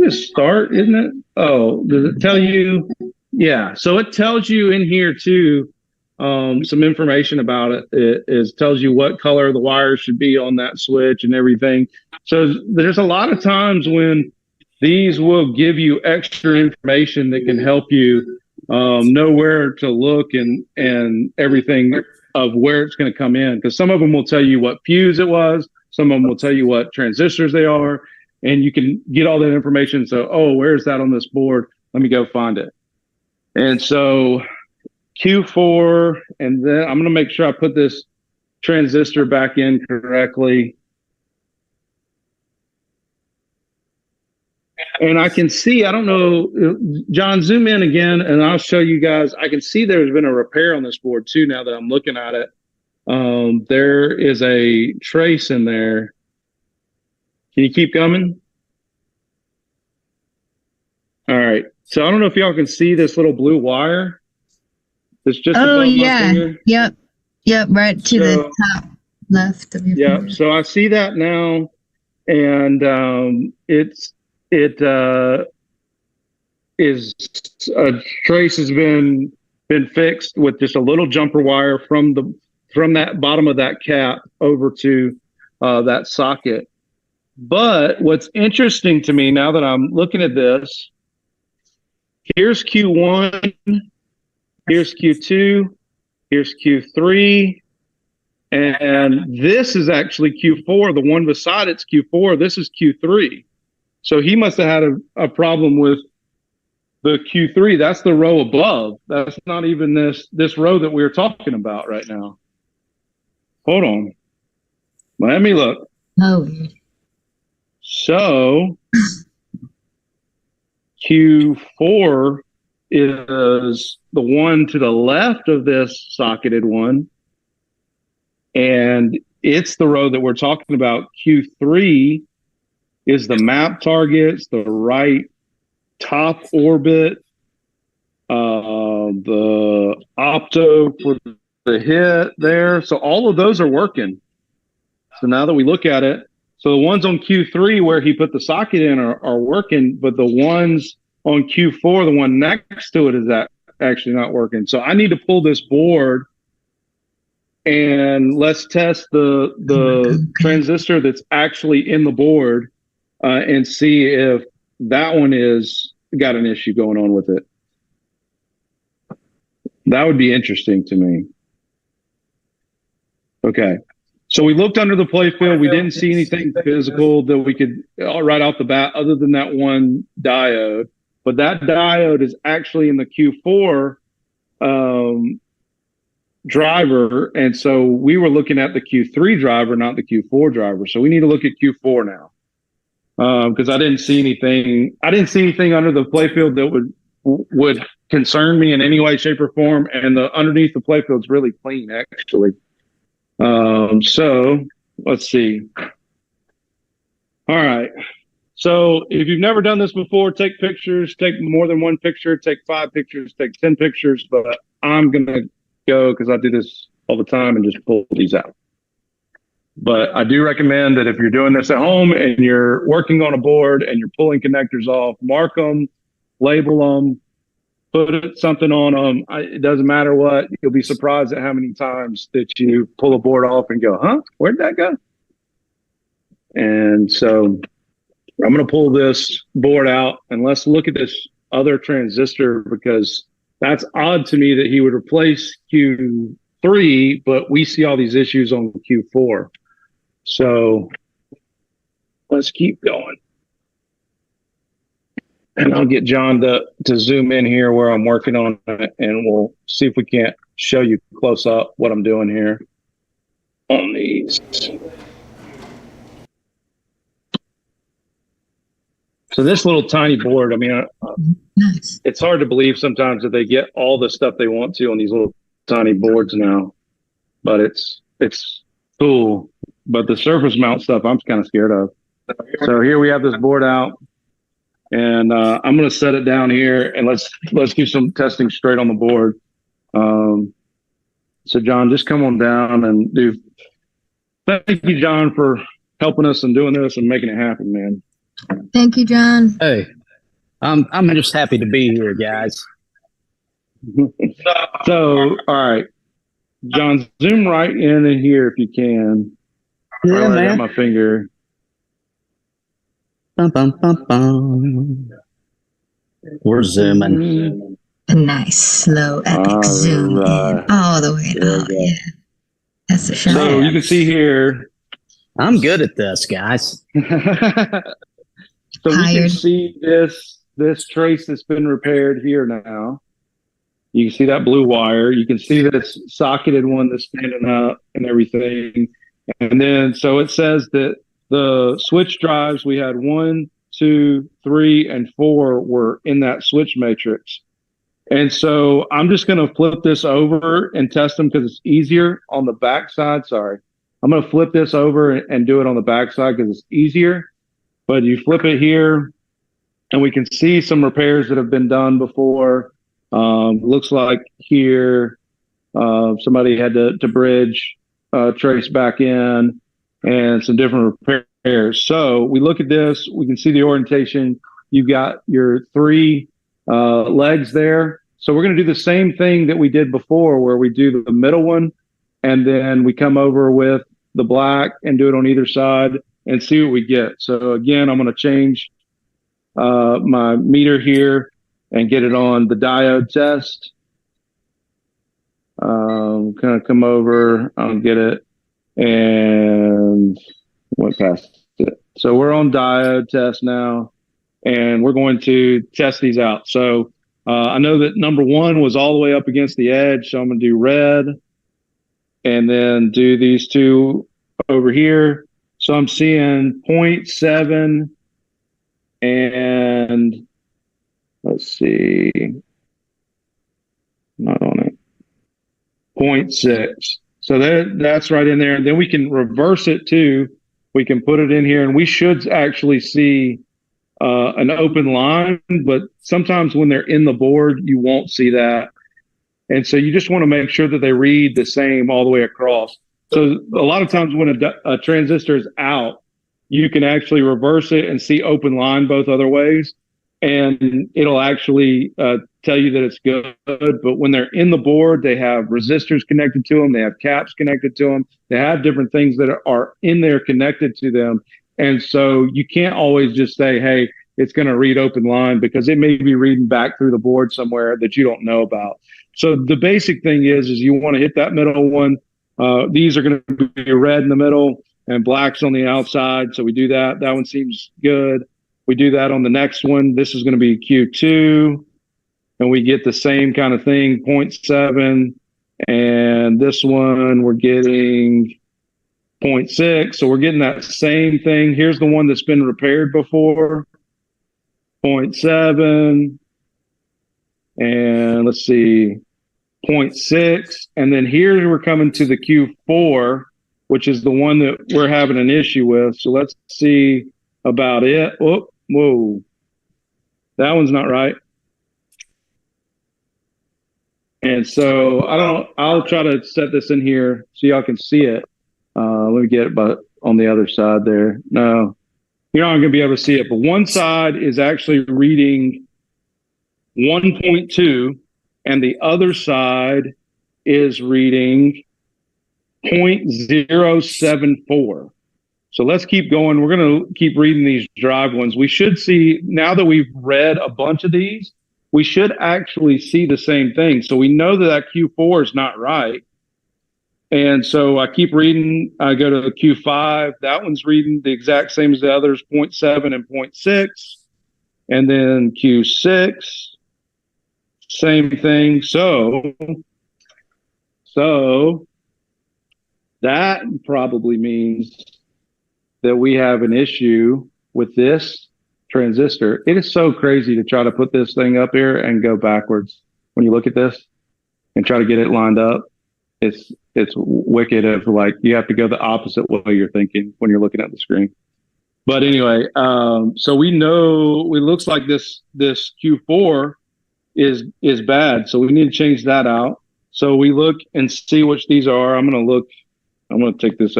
Speaker 2: start, isn't it? Oh, does it tell you? Yeah. So it tells you in here too, some information about it. It tells you what color the wires should be on that switch and everything. So there's a lot of times when these will give you extra information that can help you know where to look and everything of where it's going to come in. Because some of them will tell you what fuse it was. Some of them will tell you what transistors they are. And you can get all that information. So, oh, where's that on this board? Let me go find it. And so Q4, and then I'm going to make sure I put this transistor back in correctly. And I can see, I don't know, John, zoom in again, and I'll show you guys. I can see there's been a repair on this board too now that I'm looking at it. There is a trace in there. Can you keep coming? All right. So I don't know if y'all can see this little blue wire. It's just above my finger.
Speaker 1: Yep. Right to the top left of your finger.
Speaker 2: So I see that now, and it is a trace has been fixed with just a little jumper wire from that bottom of that cap over to that socket. But what's interesting to me now that I'm looking at this, here's Q1, here's Q2, here's Q3, and this is actually Q4. The one beside it's Q4. This is Q3. So he must have had a problem with the Q3. That's the row above. That's not even this row that we're talking about right now. Hold on. Let me look.
Speaker 1: Oh.
Speaker 2: So Q4 is the one to the left of this socketed one. And it's the row that we're talking about. Q3 is the map targets, the right top orbit, the opto for the hit there. So all of those are working. So now that we look at it, so the ones on Q3 where he put the socket in are working, but the ones on Q4, the one next to it, is actually not working. So I need to pull this board and let's test the transistor that's actually in the board and see if that one is got an issue going on with it. That would be interesting to me. Okay. So we looked under the playfield. We didn't see anything physical that we could right off the bat other than that one diode. But that diode is actually in the Q4 driver. And so we were looking at the Q3 driver, not the Q4 driver. So we need to look at Q4 now. Because I didn't see anything. I didn't see anything under the playfield that would concern me in any way, shape, or form. And the underneath the playfield is really clean, actually. So let's see. All right. So if you've never done this before, take pictures, take more than one picture, take 5 pictures, take 10 pictures, but I'm going to go because I do this all the time and just pull these out. But I do recommend that if you're doing this at home and you're working on a board and you're pulling connectors off, mark them, label them, put something on them. It doesn't matter what. You'll be surprised at how many times that you pull a board off and go, huh? Where'd that go? And so I'm going to pull this board out and let's look at this other transistor because that's odd to me that he would replace Q3, but we see all these issues on Q4. So let's keep going. And I'll get John to zoom in here where I'm working on it, and we'll see if we can't show you close up what I'm doing here on these. So this little tiny board, I mean, it's hard to believe sometimes that they get all the stuff they want to on these little tiny boards now, but it's cool. But the surface mount stuff, I'm kind of scared of. So here we have this board out, and I'm going to set it down here, and let's do some testing straight on the board. So John, just come on down and do. Thank you, John, for helping us and doing this and making it happen, man.
Speaker 1: Thank you, John.
Speaker 3: Hey, I'm just happy to be here, guys.
Speaker 2: So, all right, John, zoom right in here if you can.
Speaker 3: Yeah, man.
Speaker 2: I got my finger.
Speaker 3: Bum, bum, bum, bum. We're zooming.
Speaker 1: A nice, slow, epic zoom in all the way out. Yeah, that's the shot.
Speaker 2: So you can see here.
Speaker 3: I'm good at this, guys.
Speaker 2: So we can see this trace that's been repaired here now. You can see that blue wire. You can see this socketed one that's standing up and everything. And then, so it says that the switch drives, we had 1, 2, 3, and 4 were in that switch matrix. And so I'm just going to flip this over and test them because it's easier on the back side. Sorry. I'm going to flip this over and do it on the back side because it's easier. But you flip it here, and we can see some repairs that have been done before. Looks like here somebody had to bridge trace back in and some different repairs. So we look at this, we can see the orientation. You've got your 3 legs there. So we're going to do the same thing that we did before, where we do the middle one, and then we come over with the black and do it on either side and see what we get. So again, I'm going to change my meter here and get it on the diode test. Kind of come over, I'll get it, and went past it. So we're on diode test now, and we're going to test these out. So I know that number 1 was all the way up against the edge, so I'm going to do red, and then do these 2 over here. So I'm seeing 0.7 and let's see, not on it, 0.6. So that's right in there. And then we can reverse it too. We can put it in here, and we should actually see an open line, but sometimes when they're in the board, you won't see that. And so you just want to make sure that they read the same all the way across. So a lot of times when a transistor is out, you can actually reverse it and see open line both other ways. And it'll actually tell you that it's good. But when they're in the board, they have resistors connected to them. They have caps connected to them. They have different things that are in there connected to them. And so you can't always just say, hey, it's going to read open line, because it may be reading back through the board somewhere that you don't know about. So the basic thing is you want to hit that middle one. These are going to be red in the middle and blacks on the outside. So we do that. That one seems good. We do that on the next one. This is going to be Q2, and we get the same kind of thing, 0.7. And this one, we're getting 0.6. So we're getting that same thing. Here's the one that's been repaired before, 0.7. And let's see, 0.6. And then here we're coming to the Q4, which is the one that we're having an issue with. So let's see about it. Oh, whoa, that one's not right. And so I'll try to set this in here so y'all can see it. Let me get it but on the other side there. No, you're not going to be able to see it, but one side is actually reading 1.2 and the other side is reading 0.074. So let's keep going. We're going to keep reading these drive ones. We should see, now that we've read a bunch of these, we should actually see the same thing. So we know that Q4 is not right. And so I keep reading. I go to the Q5. That one's reading the exact same as the others, 0.7 and 0.6. And then Q6, same thing. So that probably means that we have an issue with this transistor. It is so crazy to try to put this thing up here and go backwards when you look at this and try to get it lined up. It's wicked of, like, you have to go the opposite way you're thinking when you're looking at the screen. But anyway, so we know it looks like this Q4 is bad. So we need to change that out. So we look and see which these are. I'm going to take this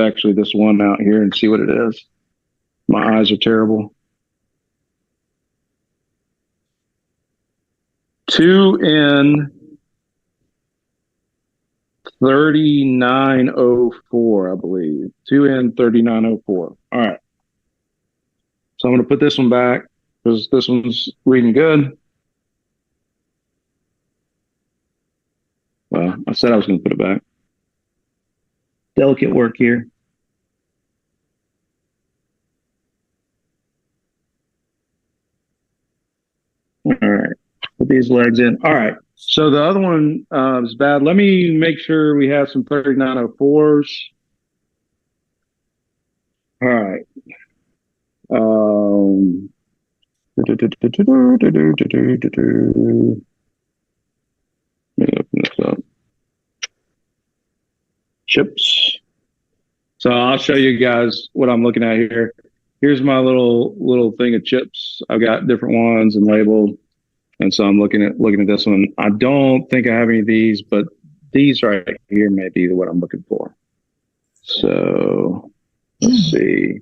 Speaker 2: one out here and see what it is. My eyes are terrible. 2N3904, I believe. 2N3904. All right. So I'm going to put this one back because this one's reading good. Well, I said I was going to put it back. Delicate work here. All right. Put these legs in. All right. So the other one is bad. Let me make sure we have some 3904s. All right. Let me open this up. Chips. So I'll show you guys what I'm looking at here. Here's my little thing of chips. I've got different ones and labeled. And so I'm looking at this one. I don't think I have any of these, but these right here may be what I'm looking for. So let's see.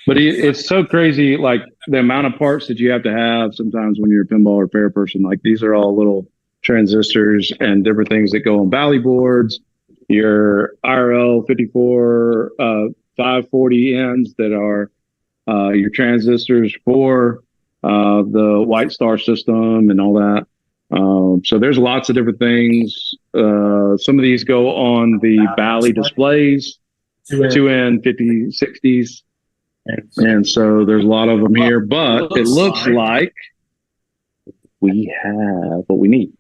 Speaker 2: But it's so crazy, like the amount of parts that you have to have sometimes when you're a pinball repair person. Like these are all little transistors and different things that go on Bally boards, your IRL 54 540 ends that are your transistors for the White Star system and all that. So there's lots of different things. Some of these go on the Bally displays, 2N 5060s. And so there's a lot of them here, but it looks like we have what we need.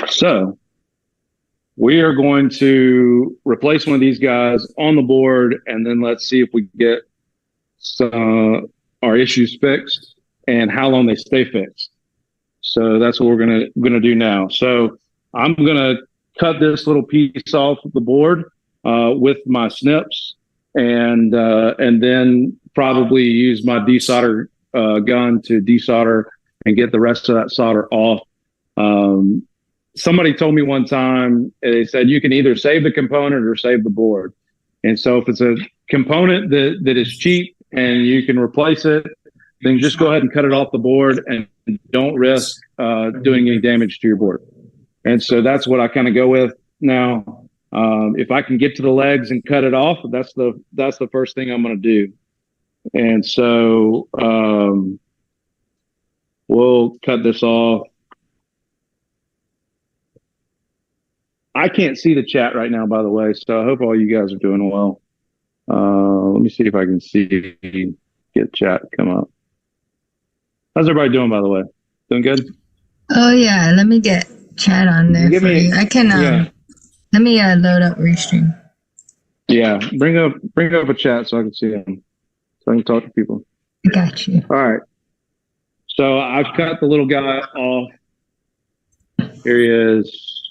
Speaker 2: So we are going to replace one of these guys on the board, and then let's see if we get our issues fixed and how long they stay fixed. So that's what we're gonna do now. So I'm gonna cut this little piece off of the board with my snips, and then probably use my desolder gun to desolder and get the rest of that solder off. Somebody told me one time, they said you can either save the component or save the board. And so if it's a component that is cheap and you can replace it, then just go ahead and cut it off the board and don't risk doing any damage to your board. And so that's what I kind of go with now. If I can get to the legs and cut it off, that's the first thing I'm going to do. And so we'll cut this off. I can't see the chat right now, by the way, so I hope all you guys are doing well. Let me see if I can get chat come up. How's everybody doing, by the way? Doing good?
Speaker 1: Oh yeah, let me get chat on there for you. I can let me load up Restream.
Speaker 2: Yeah, bring up a chat so I can see them, so I can talk to people.
Speaker 1: I got you.
Speaker 2: All right. So I've cut the little guy off. Here he is.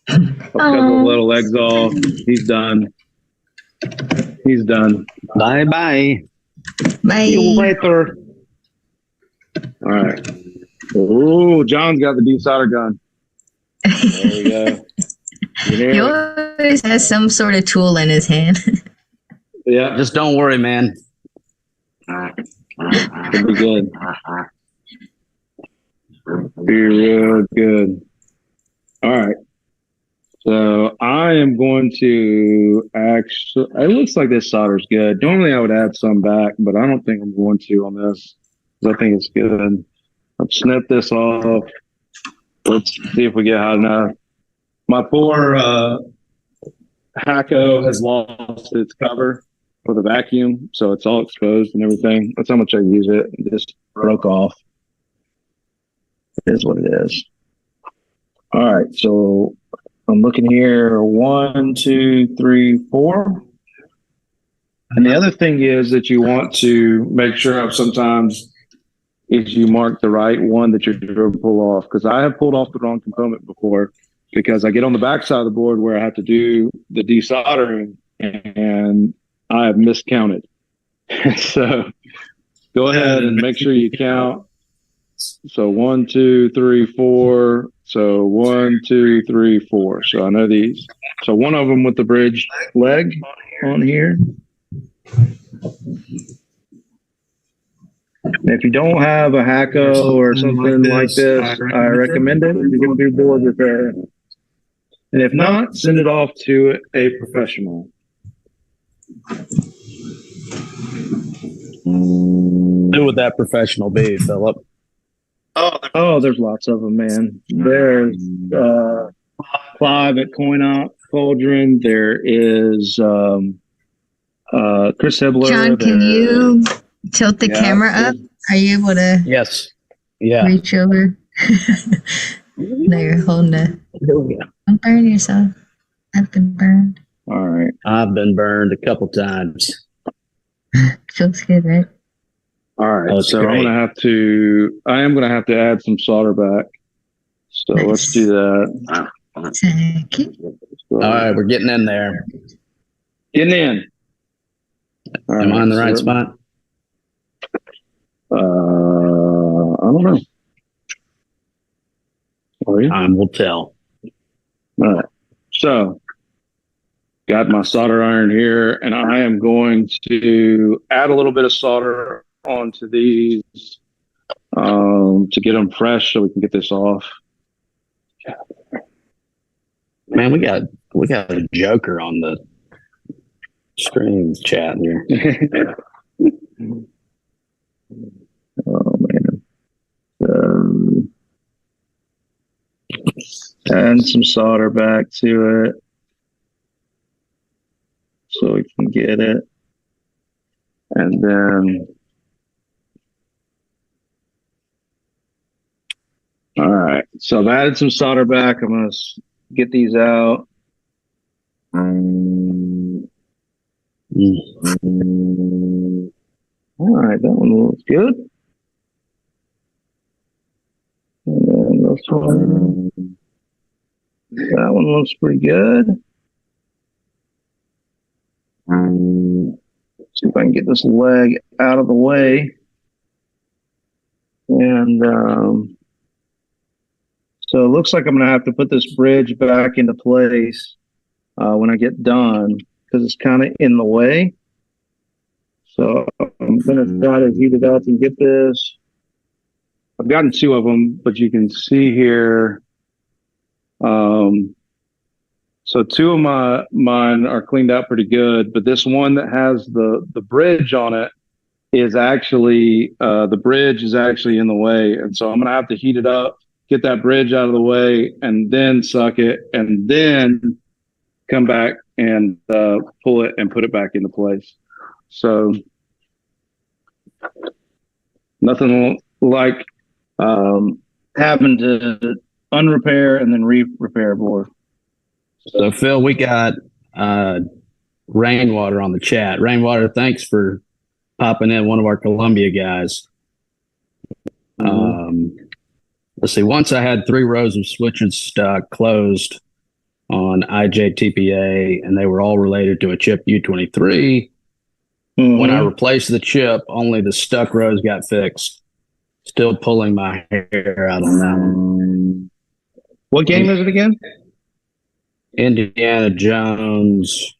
Speaker 2: I've cut the little legs off. He's done. He's done.
Speaker 3: Bye bye.
Speaker 1: Bye.
Speaker 2: See you later. All right. Ooh, John's got the desolder gun. There we go.
Speaker 1: He always has some sort of tool in his hand.
Speaker 3: Yeah. Just don't worry, man.
Speaker 2: It'll be good. Be real good. All right. So I am going to actually, it looks like this solder's good. Normally I would add some back, but I don't think I'm going to on this because I think it's good. Let's snip this off. Let's see if we get hot enough. My poor Hacko has lost its cover for the vacuum, so it's all exposed and everything. That's how much I use it. It just broke off. It is what it is. All right, so I'm looking here, 1, 2, 3, 4. And the other thing is that you want to make sure of sometimes is you mark the right one that you're going to pull off. Because I have pulled off the wrong component before because I get on the back side of the board where I have to do the desoldering and I have miscounted. So go ahead and make sure you count. So 1, 2, 3, 4. So 1, 2, 3, 4. So I know these. So one of them with the bridge leg on here. If you don't have a Hacko or something like this, I recommend it if you're going to do board repair. And if not, send it off to a professional.
Speaker 3: Who would that professional be, Philip?
Speaker 2: Oh, there's lots of them, man. There's Clive at CoinOp, Cauldron. There is Chris Hebler.
Speaker 1: John, can you tilt the camera up? Are you able to?
Speaker 3: Yes. Yeah.
Speaker 1: Reach over. No, you're holding it. Don't burn yourself. I've been burned.
Speaker 2: All right.
Speaker 3: I've been burned a couple times.
Speaker 1: Feels good, right?
Speaker 2: All right. So great. I am gonna have to add some solder back. So nice. Let's do that.
Speaker 1: Thank you.
Speaker 3: All right, we're getting in there.
Speaker 2: Getting in. All
Speaker 3: Am I in the right spot?
Speaker 2: I don't know.
Speaker 3: Time will tell.
Speaker 2: All right. So, got my solder iron here, and I am going to add a little bit of solder onto these to get them fresh so we can get this off.
Speaker 3: Man, we got a joker on the stream chat here.
Speaker 2: Oh man. Add some solder back to it so we can get it. And then, all right. So I've added some solder back. I'm going to get these out. All right, that one looks good. And then this one, that one looks pretty good. See if I can get this leg out of the way. And so it looks like I'm going to have to put this bridge back into place when I get done because it's kind of in the way. So I'm going to try to heat it up and get this. I've gotten 2 of them, but you can see here. So 2 of mine are cleaned out pretty good, but this one that has the bridge on it is actually, the bridge is actually in the way. And so I'm going to have to heat it up, get that bridge out of the way, and then suck it, and then come back and pull it and put it back into place. So nothing like having to unrepair and then re-repair a board.
Speaker 3: So Phil, we got Rainwater on the chat. Rainwater, thanks for popping in, one of our Columbia guys. Let's see. Once I had 3 rows of switches stuck closed on IJTPA, and they were all related to a chip U23. When I replaced the chip, only the stuck rows got fixed. Still pulling my hair out on that one.
Speaker 2: What game is it again?
Speaker 3: Indiana Jones.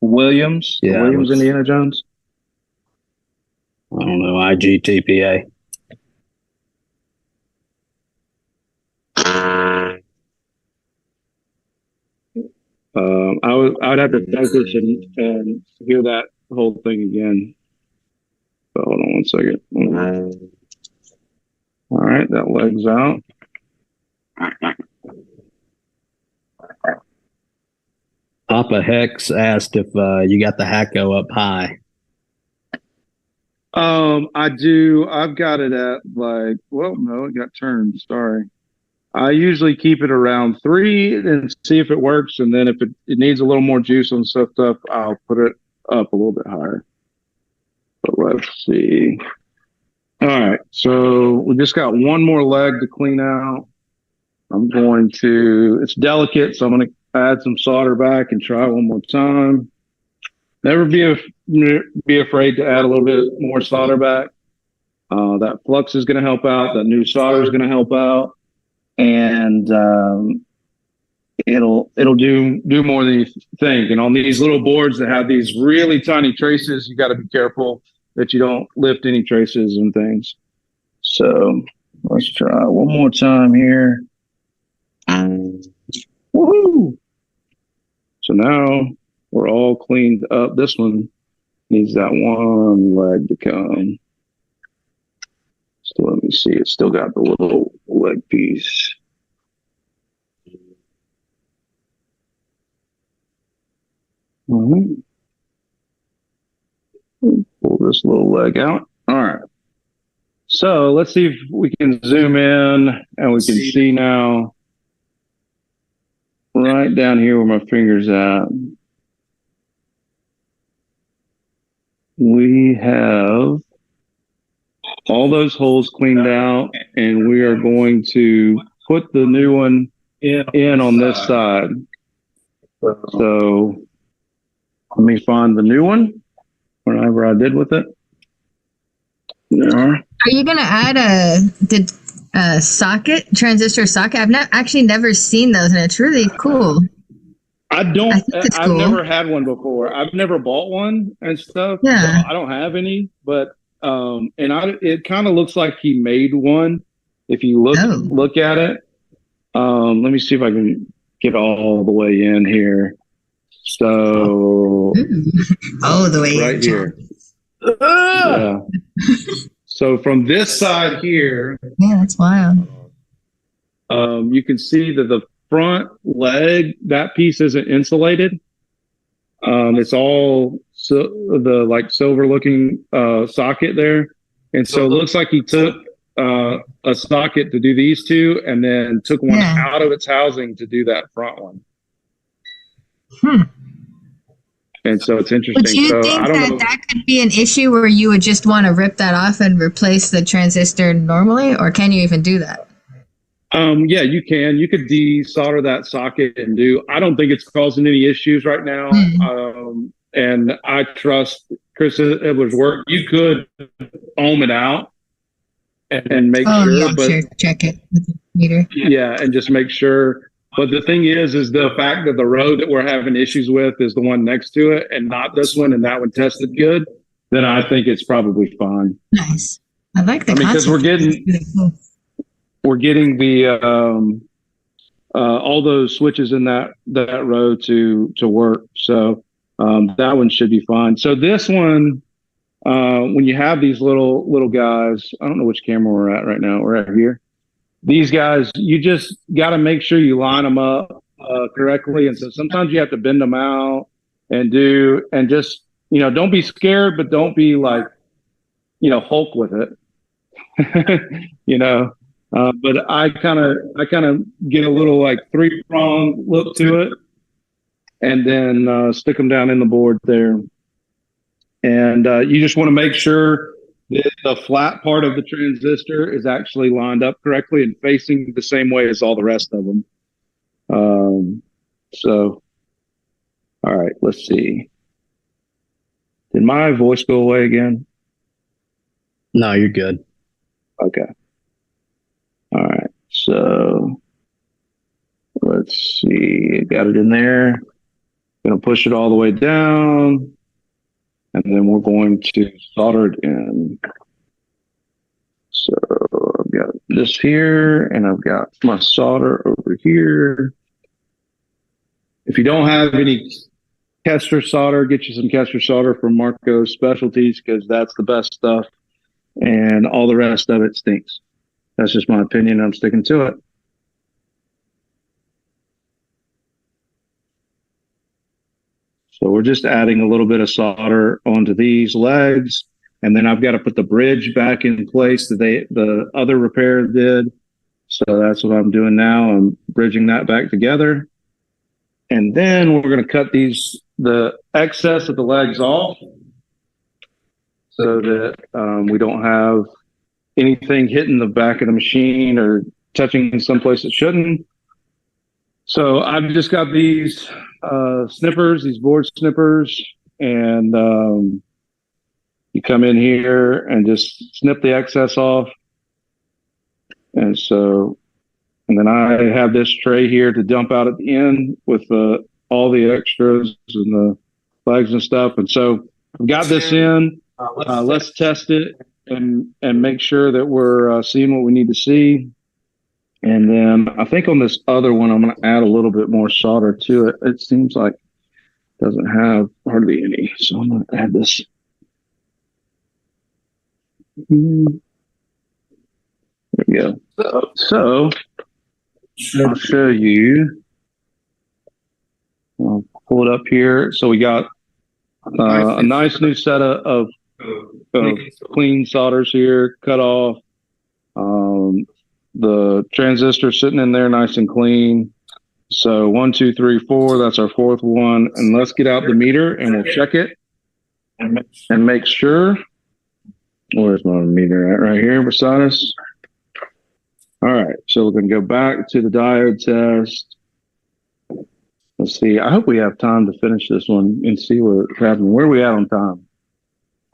Speaker 2: Williams?
Speaker 3: Yeah.
Speaker 2: Williams, Indiana Jones?
Speaker 3: I don't know. IGTPA.
Speaker 2: I would have to focus and hear that whole thing again. So hold on one second. All right, that leg's out.
Speaker 3: Papa Hex asked if you got the Hacko up high.
Speaker 2: I do. I've got it at no, it got turned. Sorry. I usually keep it around 3 and see if it works. And then if it needs a little more juice on stuff, I'll put it up a little bit higher. But let's see. All right. So we just got one more leg to clean out. It's delicate, so I'm going to add some solder back and try one more time. Never be afraid to add a little bit more solder back. That flux is going to help out. That new solder is going to help out, and it'll do more than you think. And on these little boards that have these really tiny traces, you got to be careful that you don't lift any traces and things. So let's try one more time here. Woohoo! So now we're all cleaned up. This one needs that one leg to come. So let me see. It's still got the little leg piece. All right. Pull this little leg out. All right. So let's see if we can zoom in and we can see now right down here where my finger's at. We have all those holes cleaned out, and we are going to put the new one in on this side. So let me find the new one, whatever I did with it. Yeah.
Speaker 1: Are you going to add a socket, transistor socket? I've actually never seen those, and it's really cool.
Speaker 2: I've
Speaker 1: cool.
Speaker 2: never had one before. I've never bought one and stuff.
Speaker 1: Yeah.
Speaker 2: So I don't have any, but it kind of looks like he made one. If you look at it, let me see if I can get all the way in here. So,
Speaker 1: the way
Speaker 2: right here. Yeah. So from this side here,
Speaker 1: yeah, that's wild.
Speaker 2: You can see that the front leg, that piece isn't insulated. It's all the silver looking socket there. And so it looks like he took a socket to do these two and then took one out of its housing to do that front one. And so it's interesting.
Speaker 1: Would you think that could be an issue where you would just want to rip that off and replace the transistor normally, or can you even do that?
Speaker 2: Yeah, you can. You could desolder that socket and I don't think it's causing any issues right now. And I trust Chris Ibler's work. You could ohm it out and make sure.
Speaker 1: Yeah,
Speaker 2: but
Speaker 1: sure. Check it with the meter.
Speaker 2: Yeah, and just make sure. But the thing is the fact that the road that we're having issues with is the one next to it and not this one, and that one tested good, then I think it's probably fine.
Speaker 1: Nice. I like the concept.
Speaker 2: Because we're getting the all those switches in that row to work. So that one should be fine. So this one, when you have these little guys, I don't know which camera we're at right now. We're at here. These guys, you just got to make sure you line them up correctly. And so sometimes you have to bend them out and just, don't be scared, but don't be like, Hulk with it, but I kind of get a little like 3-prong look to it and then stick them down in the board there. And you just want to make sure that the flat part of the transistor is actually lined up correctly and facing the same way as all the rest of them. So, all right, let's see. Did my voice go away again?
Speaker 3: No, you're good.
Speaker 2: Okay. All right, so let's see. Got it in there. Going to push it all the way down. And then we're going to solder it in. So I've got this here, and I've got my solder over here. If you don't have any Kester solder, get you some Kester solder from Marco's Specialties, because that's the best stuff. And all the rest of it stinks. That's just my opinion. I'm sticking to it. So we're just adding a little bit of solder onto these legs. And then I've got to put the bridge back in place that the other repair did. So that's what I'm doing now. I'm bridging that back together. And then we're going to cut the excess of the legs off so that we don't have anything hitting the back of the machine or touching in some place it shouldn't. So I've just got these snippers, these board snippers, and you come in here and just snip the excess off. And then I have this tray here to dump out at the end with all the extras and the flags and stuff. And so I've got this in. Let's test it and make sure that we're seeing what we need to see. And then I think on this other one, I'm going to add a little bit more solder to it. It seems like it doesn't have hardly any. So I'm going to add this. There we go. So I'll show you. I'll pull it up here. So we got a nice new set of clean solders here, cut off. The transistor sitting in there nice and clean. So 1, 2, 3, 4, that's our fourth one. And let's get out the meter and we'll check it and make sure. Where's my meter at? Right here beside us. All right, so we're going to go back to the diode test. Let's see. I hope we have time to finish this one and see what's happening. Where are we at on time?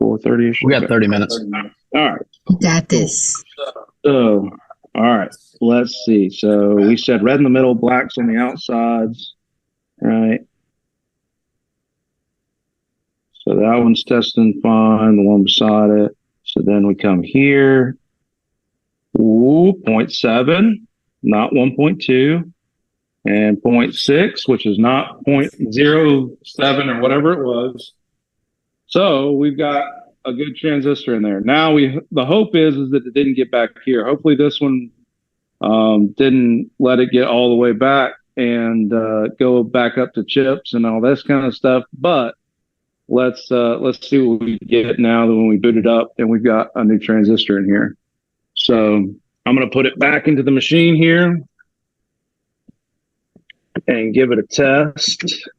Speaker 2: 4:30-ish?
Speaker 3: We got 30 minutes.
Speaker 2: All right.
Speaker 1: Got this.
Speaker 2: So, all right, let's see. So we said red in the middle, blacks on the outsides, right? So that one's testing fine, the one beside it. So then we come here. Ooh, 0.7, not 1.2. And 0.6, which is not 0.07 or whatever it was. So we've got a good transistor in there. Now the hope is that it didn't get back here. Hopefully this one didn't let it get all the way back and go back up to chips and all this kind of stuff. But let's see what we get now that when we boot it up and we've got a new transistor in here. So I'm going to put it back into the machine here and give it a test.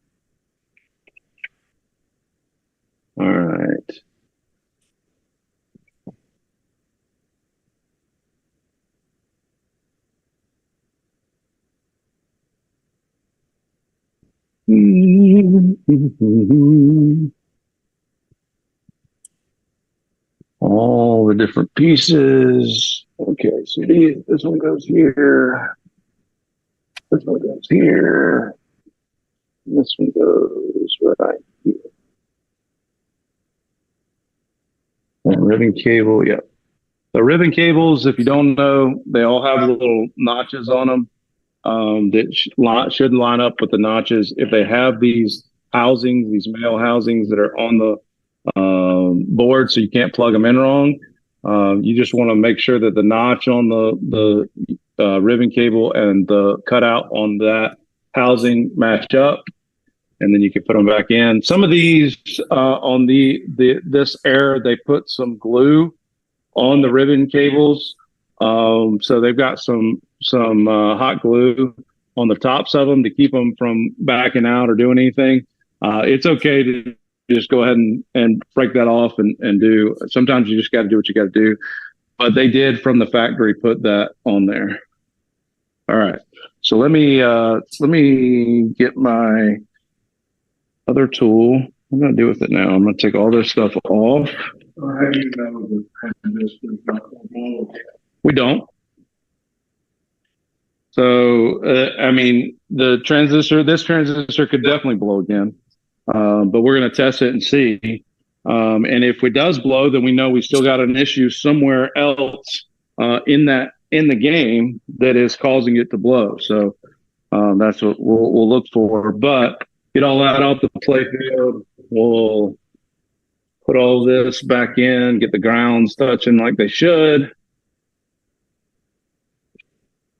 Speaker 2: All right. All the different pieces. Okay, so this one goes here. This one goes here. This one goes right here. And ribbon cable, yep. The ribbon cables, if you don't know, they all have little notches on them that should line up with the notches. If they have these housings, these male housings that are on the board, so you can't plug them in wrong, you just want to make sure that the notch on the ribbon cable and the cutout on that housing match up, and then you can put them back in. Some of these on this Air, they put some glue on the ribbon cables, so they've got some hot glue on the tops of them to keep them from backing out or doing anything. It's okay to just go ahead and break that off and do. Sometimes you just got to do what you got to do. But they did from the factory put that on there. All right. So let me get my other tool. What am I going to do with it now? I'm going to take all this stuff off.
Speaker 4: How do you know the transistor is not going to blow?
Speaker 2: We don't. So, I mean, this transistor could definitely blow again. But we're going to test it and see. And if it does blow, then we know we still got an issue somewhere else in the game that is causing it to blow. So that's what we'll look for. But get all that off the play field. We'll put all this back in, get the grounds touching like they should.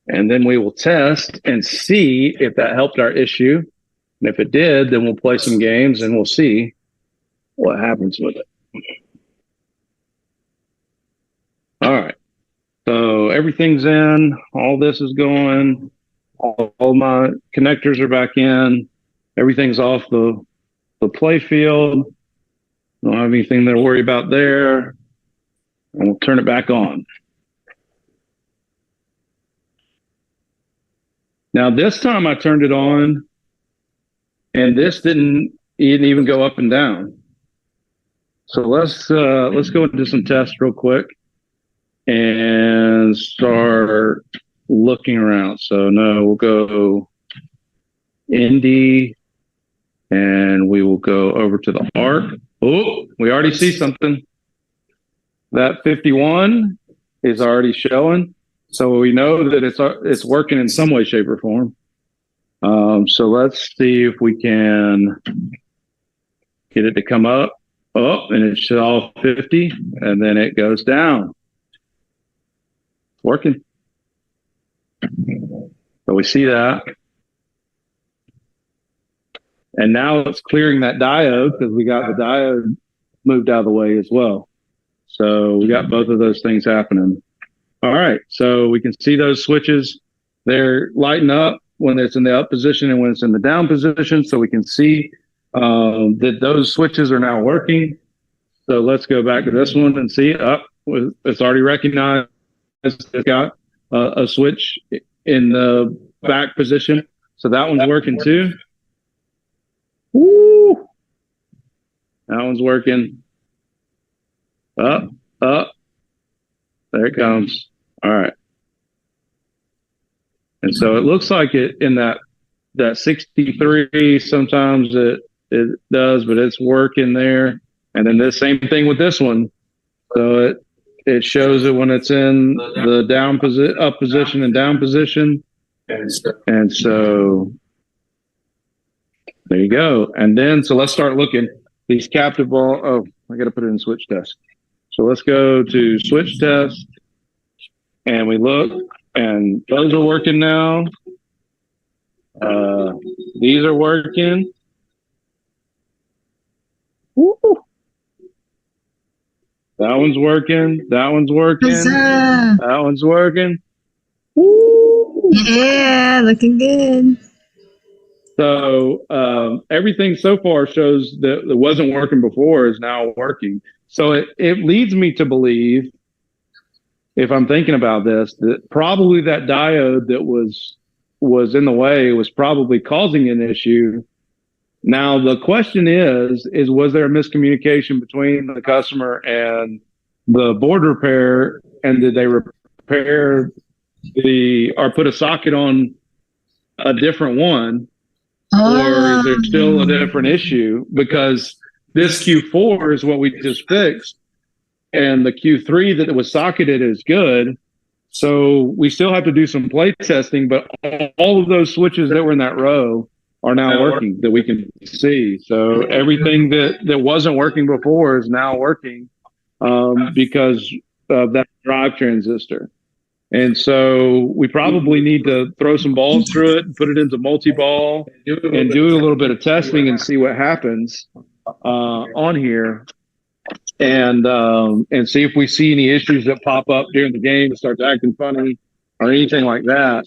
Speaker 2: And then we will test and see if that helped our issue. And if it did, then we'll play some games and we'll see what happens with it. All right. So everything's in. All this is going. All my connectors are back in. Everything's off the play field. Don't have anything to worry about there. And we'll turn it back on. Now this time I turned it on, and this didn't even go up and down. So let's go into some tests real quick and start looking around. So no, we'll go Indy, and we will go over to the arc. Oh, we already see something. That 51 is already showing, so we know that it's working in some way, shape, or form. So let's see if we can get it to come up. Oh, and it's all 50, and then it goes down. Working. So we see that. And now it's clearing that diode because we got the diode moved out of the way as well. So we got both of those things happening. All right. So we can see those switches. They're lighting up when it's in the up position and when it's in the down position. So we can see that those switches are now working. So let's go back to this one and see. It's already recognized. It's got a switch in the back position. So that one's working too. Woo! That one's working. Up. There it comes. All right. And so it looks like it in that 63, sometimes it does, but it's working there. And then the same thing with this one. So it shows it when it's in the up position and down position. And so there you go. And then, so let's start looking. These captive ball. Oh, I got to put it in switch test. So let's go to switch test. And we look, and those are working now. These are working. Woo. That one's working. That one's working. That one's working. Woo.
Speaker 1: Yeah, looking good.
Speaker 2: So everything so far shows that it wasn't working before is now working. So it leads me to believe, if I'm thinking about this, that probably that diode that was in the way was probably causing an issue. Now the question is was there a miscommunication between the customer and the board repair, and did they repair or put a socket on a different one? Or is there still a different issue? Because this Q4 is what we just fixed, and the Q3 that was socketed is good. So we still have to do some play testing, but all of those switches that were in that row are now working that we can see. So everything that wasn't working before is now working because of that drive transistor. And so we probably need to throw some balls through it and put it into multi-ball and do a little bit of testing and see what happens on here, and see if we see any issues that pop up during the game and starts acting funny or anything like that.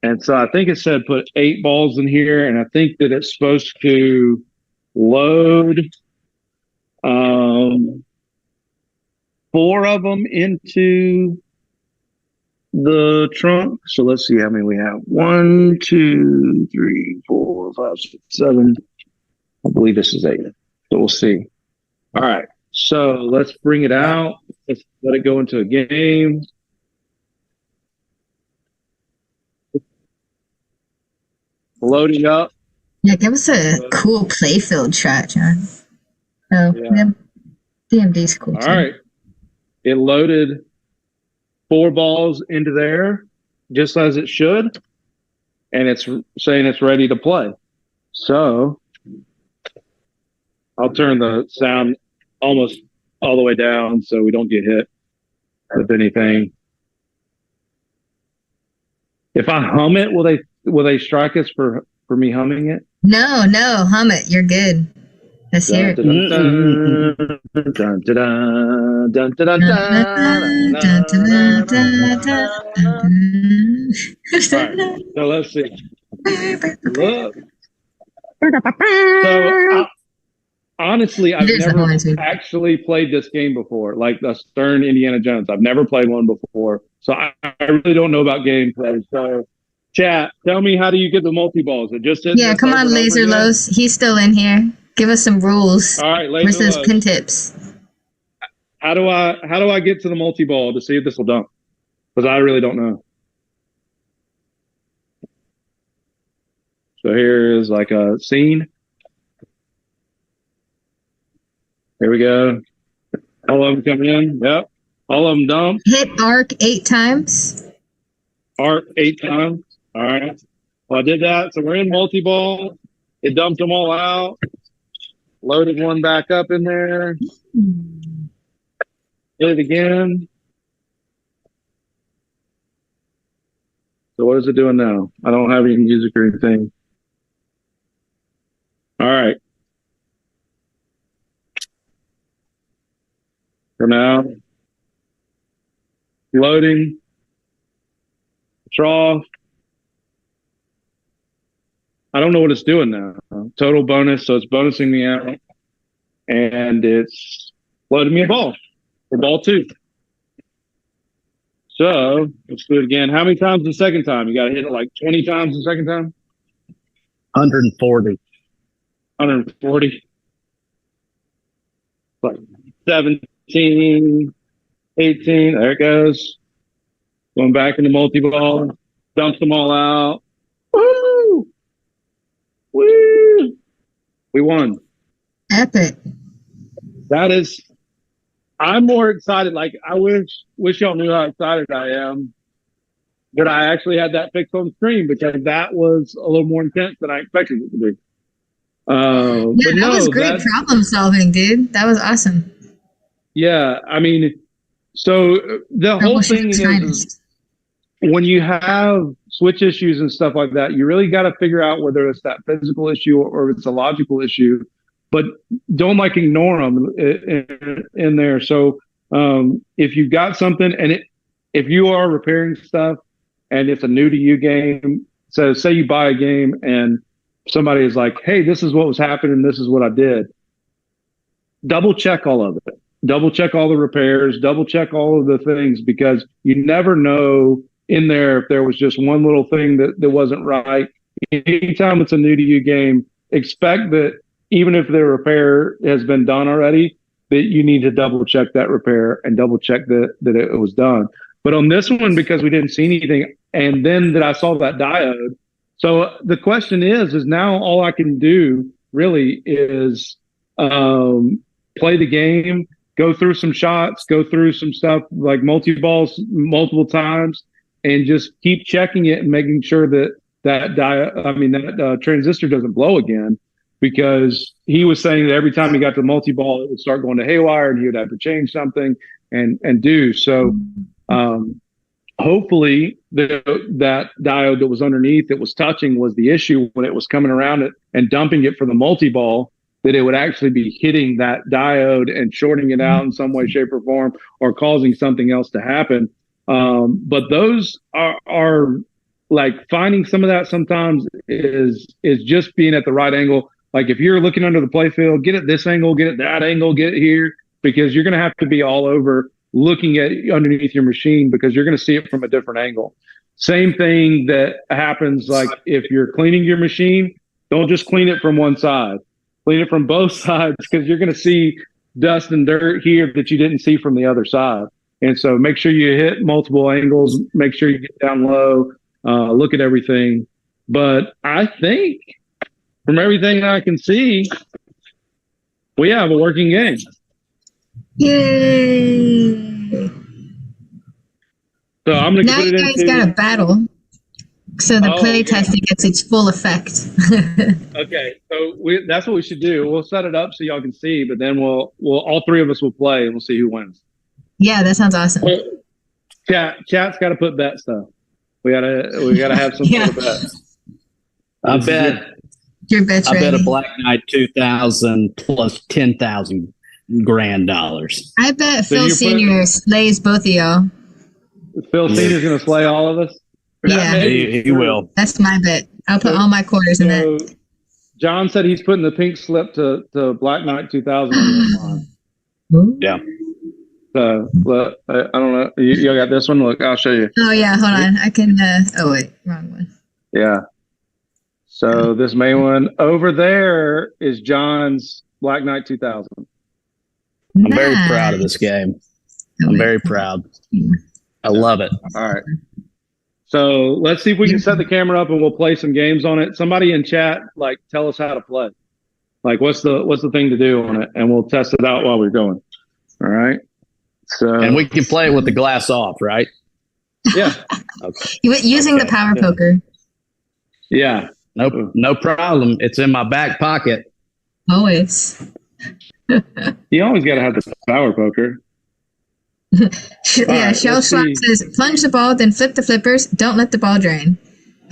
Speaker 2: And so I think it said put 8 balls in here, and I think that it's supposed to load 4 of them into the trunk. So let's see how many we have. 1, 2, 3, 4, 5, 6, 7. I believe this is 8. So we'll see. All right. So let's bring it out. Let's let it go into a game. Loading up.
Speaker 1: Yeah, give us a cool playfield shot, John. Oh, yeah. DMD's cool too.
Speaker 2: All right. It loaded 4 balls into there, just as it should, and it's saying it's ready to play. So I'll turn the sound almost all the way down so we don't get hit with anything. If I hum it, will they strike us for me humming it?
Speaker 1: No, hum it. You're good. Let's hear it.
Speaker 2: So let's see. Look. So honestly, I've never actually played this game before, like the Stern Indiana Jones. I've never played one before, so I really don't know about gameplay. So Chat, tell me, how do you get the multi-balls? It just
Speaker 1: Yeah, come on, Laser Lows. He's still in here. Give us some rules.
Speaker 2: All right, Laser
Speaker 1: versus
Speaker 2: Lows.
Speaker 1: pin tips.
Speaker 2: How do I get to the multi-ball to see if this will dump? Because I really don't know. So here is like a scene. Here we go. All of them come in. Yep. All of them dump.
Speaker 1: Hit arc 8 times.
Speaker 2: Arc 8 times. All right. Well, I did that. So we're in multi-ball. It dumped them all out. Loaded one back up in there. Hit it again. So what is it doing now? I don't have any music or anything. All right. For now. Loading. Draw. I don't know what it's doing now. Total bonus, so it's bonusing me out. And it's loading me a ball. For ball 2. So let's do it again. How many times the second time? You got to hit it like 20 times the second time?
Speaker 3: 140.
Speaker 2: 140. Like 17, 18. There it goes. Going back into multi-ball. Dumps them all out. Woo! Woo! We won.
Speaker 1: Epic.
Speaker 2: That is, I'm more excited. Like, I wish y'all knew how excited I am that I actually had that fixed on screen, because that was a little more intense than I expected it to be.
Speaker 1: Yeah, that was great problem solving, dude. That was awesome.
Speaker 2: Yeah, I mean, so the whole thing is, when you have switch issues and stuff like that, you really got to figure out whether it's that physical issue or it's a logical issue, but don't like ignore them in there. So if you've got something, and if you are repairing stuff and it's a new to you game, so say you buy a game and somebody is like, hey, this is what was happening, this is what I did. Double check all of it. Double check all the repairs, double check all of the things, because you never know in there if there was just one little thing that wasn't right. Anytime it's a new to you game, expect that even if the repair has been done already, that you need to double check that repair and double check that it was done. But on this one, because we didn't see anything, and then that I saw that diode. So the question is now all I can do really is play the game, go through some shots, go through some stuff like multi-balls multiple times, and just keep checking it and making sure that transistor doesn't blow again, because he was saying that every time he got to the multi-ball, it would start going to haywire and he would have to change something and do. So hopefully that diode that was underneath that was touching was the issue when it was coming around it and dumping it for the multi-ball, that it would actually be hitting that diode and shorting it out in some way, shape, or form, or causing something else to happen. But those are like, finding some of that sometimes is just being at the right angle. Like if you're looking under the playfield, get at this angle, get at that angle, get it here, because you're going to have to be all over looking at underneath your machine, because you're going to see it from a different angle. Same thing that happens like if you're cleaning your machine, don't just clean it from one side. Clean it from both sides, because you're going to see dust and dirt here that you didn't see from the other side. And so make sure you hit multiple angles, make sure you get down low, look at everything. But I think from everything I can see, we have a working game.
Speaker 1: Yay!
Speaker 2: So I'm going to
Speaker 1: now
Speaker 2: put it
Speaker 1: you guys got a battle, so the play testing gets its full effect.
Speaker 2: Okay, so that's what we should do. We'll set it up so y'all can see, but then we'll all three of us will play and we'll see who wins.
Speaker 1: Yeah, that sounds awesome.
Speaker 2: Chat's got to put bets though. We gotta have some sort of bet.
Speaker 3: I bet a Black Knight 2000 plus 10,000 grand dollars.
Speaker 1: I bet Phil Senior slays both of y'all.
Speaker 2: Phil Senior's gonna slay all of us.
Speaker 1: Yeah,
Speaker 3: he will.
Speaker 1: That's my bet. I'll put all my quarters in that.
Speaker 2: John said he's putting the pink slip to Black Knight 2000 on.
Speaker 3: Yeah.
Speaker 2: So I don't know. You got this one. Look, I'll show you.
Speaker 1: Oh yeah, hold on. I can. Oh wait, wrong one.
Speaker 2: Yeah. So this main one over there is John's Black Knight 2000.
Speaker 3: I'm very proud of this game. I'm very proud. I love it.
Speaker 2: All right. So let's see if we can set the camera up and we'll play some games on it. Somebody in chat, like, tell us how to play. Like, what's the thing to do on it, and we'll test it out while we're going. All right. So
Speaker 3: and we can play it with the glass off, right?
Speaker 2: Yeah.
Speaker 1: Okay. Using the power poker.
Speaker 2: Yeah.
Speaker 3: Nope. No problem. It's in my back pocket.
Speaker 1: Always.
Speaker 2: You always got to have the power poker.
Speaker 1: Yeah, Shell Swap says, plunge the ball, then flip the flippers. Don't let the ball drain.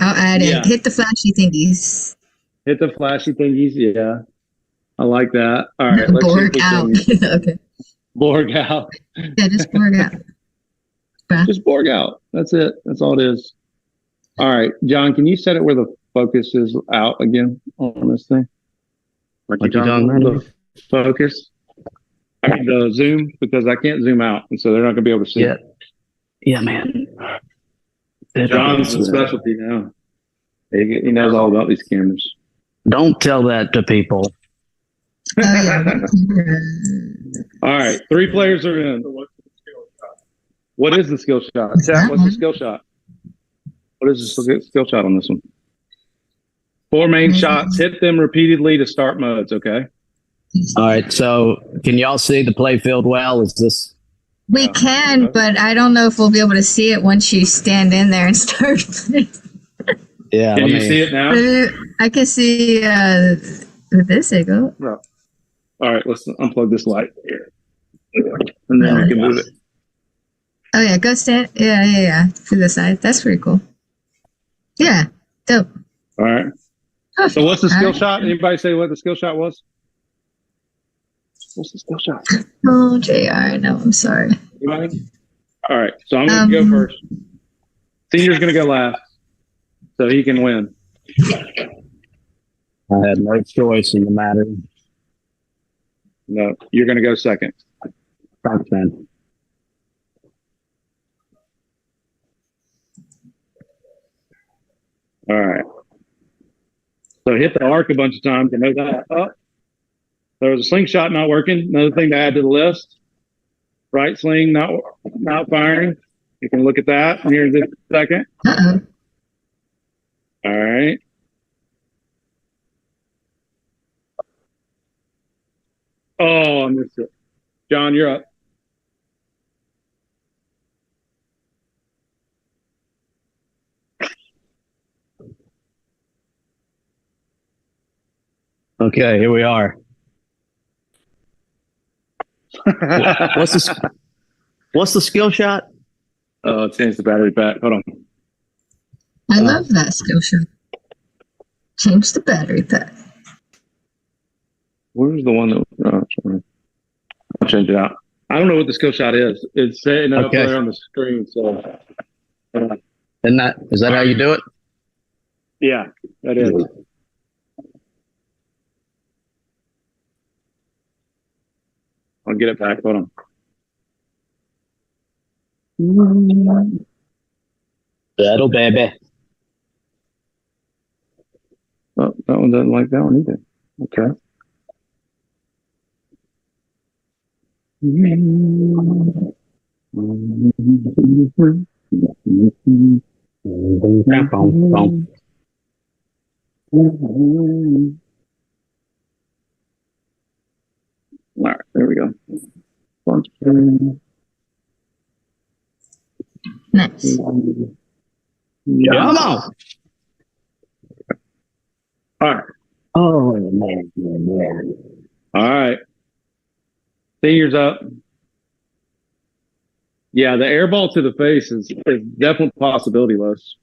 Speaker 1: I'll add in. Hit the flashy thingies.
Speaker 2: Hit the flashy thingies, yeah. I like that. All right, let's
Speaker 1: Borg out. Okay.
Speaker 2: Borg out.
Speaker 1: Yeah, just Borg out.
Speaker 2: Just Borg out. That's it. That's all it is. All right, John, can you set it where the focus is out again on this thing?
Speaker 3: Like you done
Speaker 2: the focus. I need to zoom because I can't zoom out, and so they're not going to be able to see it.
Speaker 3: Yeah, man.
Speaker 2: John's a specialty now. He knows all about these cameras.
Speaker 3: Don't tell that to people.
Speaker 2: All right, 3 players are in. What is the skill shot? Chat, what's the skill shot? What is the skill shot on this one? 4 main shots. Hit them repeatedly to start modes, okay?
Speaker 3: All right, so can y'all see the play field well? Is this?
Speaker 1: We can, but I don't know if we'll be able to see it once you stand in there and start playing.
Speaker 3: Yeah.
Speaker 2: Can you see it now?
Speaker 1: I can see this angle.
Speaker 2: No. All right, let's unplug this light here. And then we can move it.
Speaker 1: Oh, yeah, go stand. Yeah. To the side. That's pretty cool. Yeah, dope.
Speaker 2: All right. So what's the skill shot? Anybody say what the skill shot was? What's the skill shot?
Speaker 1: Oh, JR, no, I'm sorry.
Speaker 2: Anybody? All right, so I'm going to go first. Senior's going to go last, so he can win.
Speaker 3: I had no choice in the matter.
Speaker 2: No, you're going to go second.
Speaker 3: Thanks, man.
Speaker 2: All right. So hit the arc a bunch of times. I know that. Oh, there was a slingshot not working. Another thing to add to the list. Right sling not firing. You can look at that here in just a second.
Speaker 1: Uh-oh.
Speaker 2: All right. Oh, I missed it. John, you're up.
Speaker 3: Okay, here we are. What's the skill shot?
Speaker 2: Oh, change the battery pack. Hold on.
Speaker 1: I love that skill shot. Change the battery pack.
Speaker 2: Where's the one that? Sorry. I'll change it out. I don't know what the skill shot is. It's saying up there on the screen. So,
Speaker 3: is that how you do it?
Speaker 2: Yeah, that is. I'll get it back. Hold on.
Speaker 3: That'll baby.
Speaker 2: Oh, that one doesn't like that one either. Okay. All right, there we go.
Speaker 1: Nice.
Speaker 3: Come on.
Speaker 2: All right.
Speaker 3: Oh, man.
Speaker 2: All right. Senior's up. Yeah, the air ball to the face is definitely possibility less.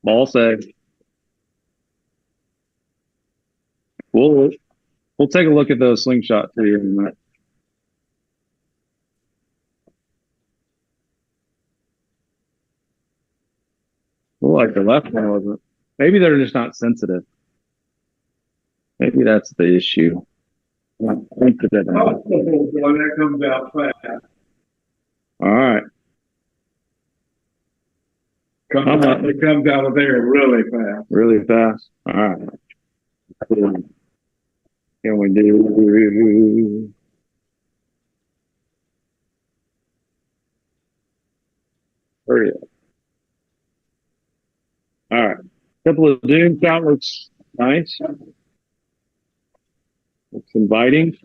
Speaker 2: Ball save. We'll take a look at the slingshot too in a minute. Like the left one wasn't. Maybe they're just not sensitive. Maybe that's the issue. Boy,
Speaker 4: that comes out fast.
Speaker 2: All right.
Speaker 4: It comes out of there really fast.
Speaker 2: Really fast. All right. Can we do? Hurry up. All right. Couple of Doom shot looks nice. Looks inviting.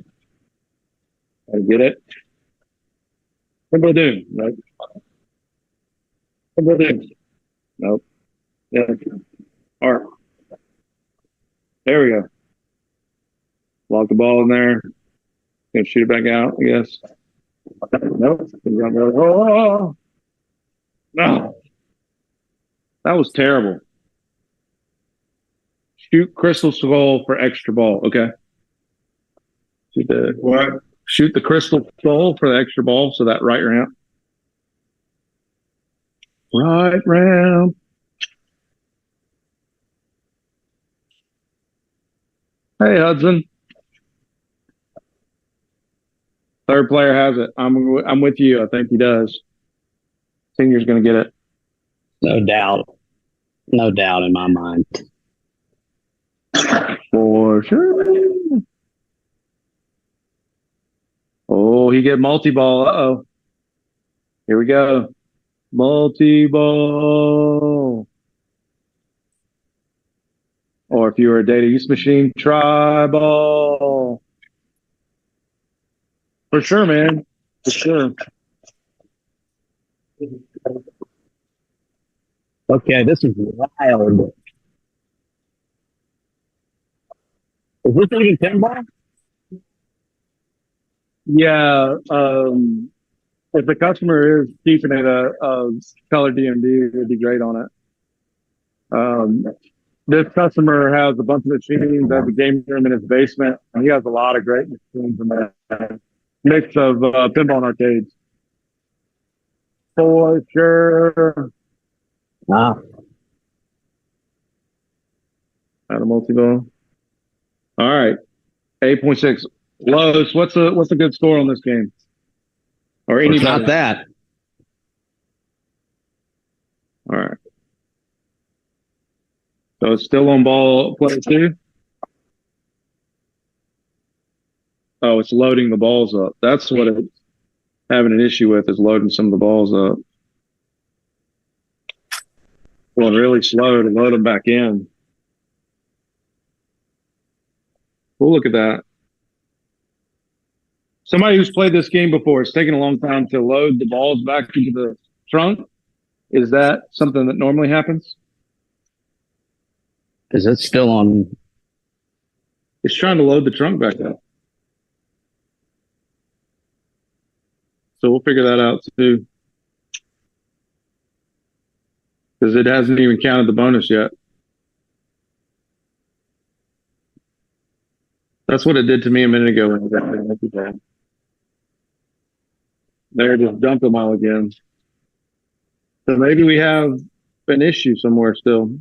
Speaker 2: I get it. Couple of Doom. Nope. Couple of Doom. Nope. Yeah. All right. There we go. Lock the ball in there. Gonna shoot it back out, I guess. Nope. Oh, no. That was terrible. Shoot crystal skull for extra ball. Okay. Shoot the crystal skull for the extra ball. So that right ramp. Right ramp. Hey, Hudson. Third player has it. I'm with you. I think he does. Senior's going to get it.
Speaker 3: No doubt. No doubt in my mind.
Speaker 2: For sure. Oh, he get multi-ball. Uh-oh. Here we go. Multi-ball. Or if you were a data use machine, tri-ball. For sure, man. For sure.
Speaker 3: Okay, this is wild. Is this even pinball?
Speaker 2: Yeah. If the customer is keeping it a color DMD, it would be great on it. This customer has a bunch of machines at the game room in his basement, and he has a lot of great machines in that mix of pinball and arcades. For sure.
Speaker 3: Ah.
Speaker 2: Out of multi-ball. All right. 8.6. Lowe's, what's a good score on this game? Or any
Speaker 3: not that.
Speaker 2: All right. So it's still on ball play 2? Oh, it's loading the balls up. That's what it's having an issue with, is loading some of the balls up. Well, really slow to load them back in. We'll look at that. Somebody who's played this game before, it's taken a long time to load the balls back into the trunk. Is that something that normally happens?
Speaker 3: Is it still on?
Speaker 2: It's trying to load the trunk back up. So we'll figure that out too. Because it hasn't even counted the bonus yet. That's what it did to me a minute ago. They're just dumping all again. So maybe we have an issue somewhere still.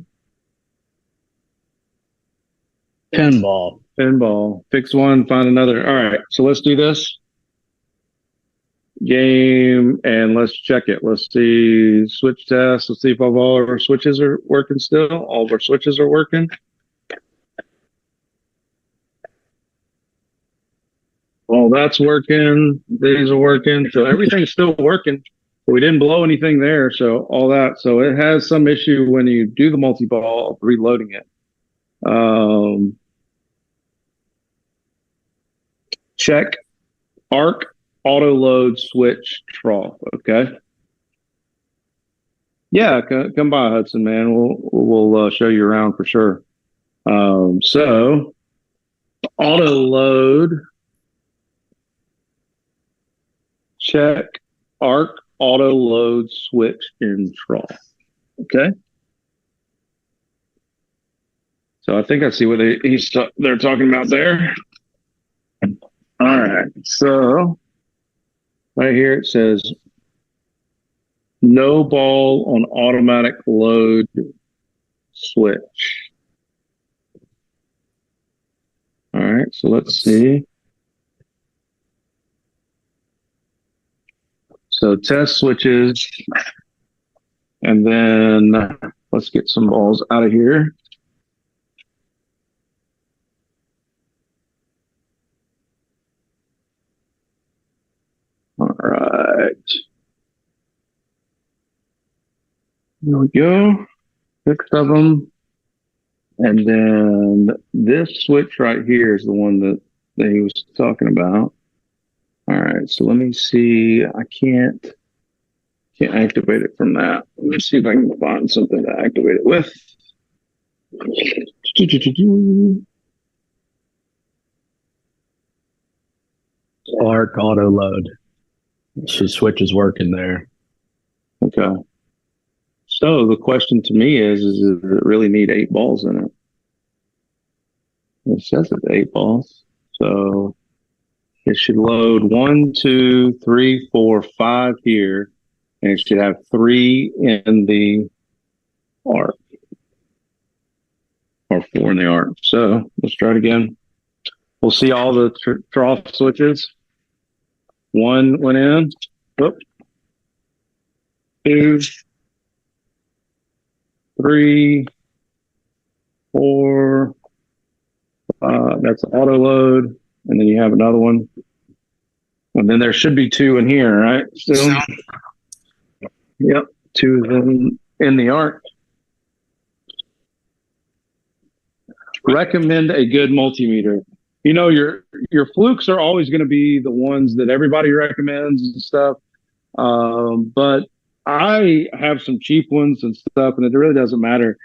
Speaker 3: Pinball.
Speaker 2: Pinball. Fix one, find another. All right. So let's do this game and let's check it. Let's see switch test. Let's see if all of our switches are working still. All of our switches are working. Well, that's working. These are working. So everything's still working. We didn't blow anything there. So all that. So it has some issue when you do the multi-ball of reloading it. Check arc auto load switch trough. Okay. Yeah, come by, Hudson, man. We'll show you around for sure. So auto load. Check arc auto load switch in trough. Okay. So I think I see what they're talking about there. All right. So right here it says no ball on automatic load switch. All right. So let's see. So test switches, and then let's get some balls out of here. All right. There we go. 6 of them. And then this switch right here is the one that he was talking about. All right, so let me see. I can't activate it from that. Let me see if I can find something to activate it with.
Speaker 3: Arc auto load. So switch is working there.
Speaker 2: Okay. So the question to me is does it really need 8 balls in it? It says it's 8 balls. So it should load 1, 2, 3, 4, 5 here. And it should have 3 in the arc. Or 4 in the arc. So let's try it again. We'll see all the trough switches. 1 went in. Whoop. 2, 3, 4, 5. That's auto load. And then you have another one. And then there should be 2 in here, right? Still? Yep. 2 in the arc. Recommend a good multimeter. You know, your flukes are always going to be the ones that everybody recommends and stuff. But I have some cheap ones and stuff, and it really doesn't matter.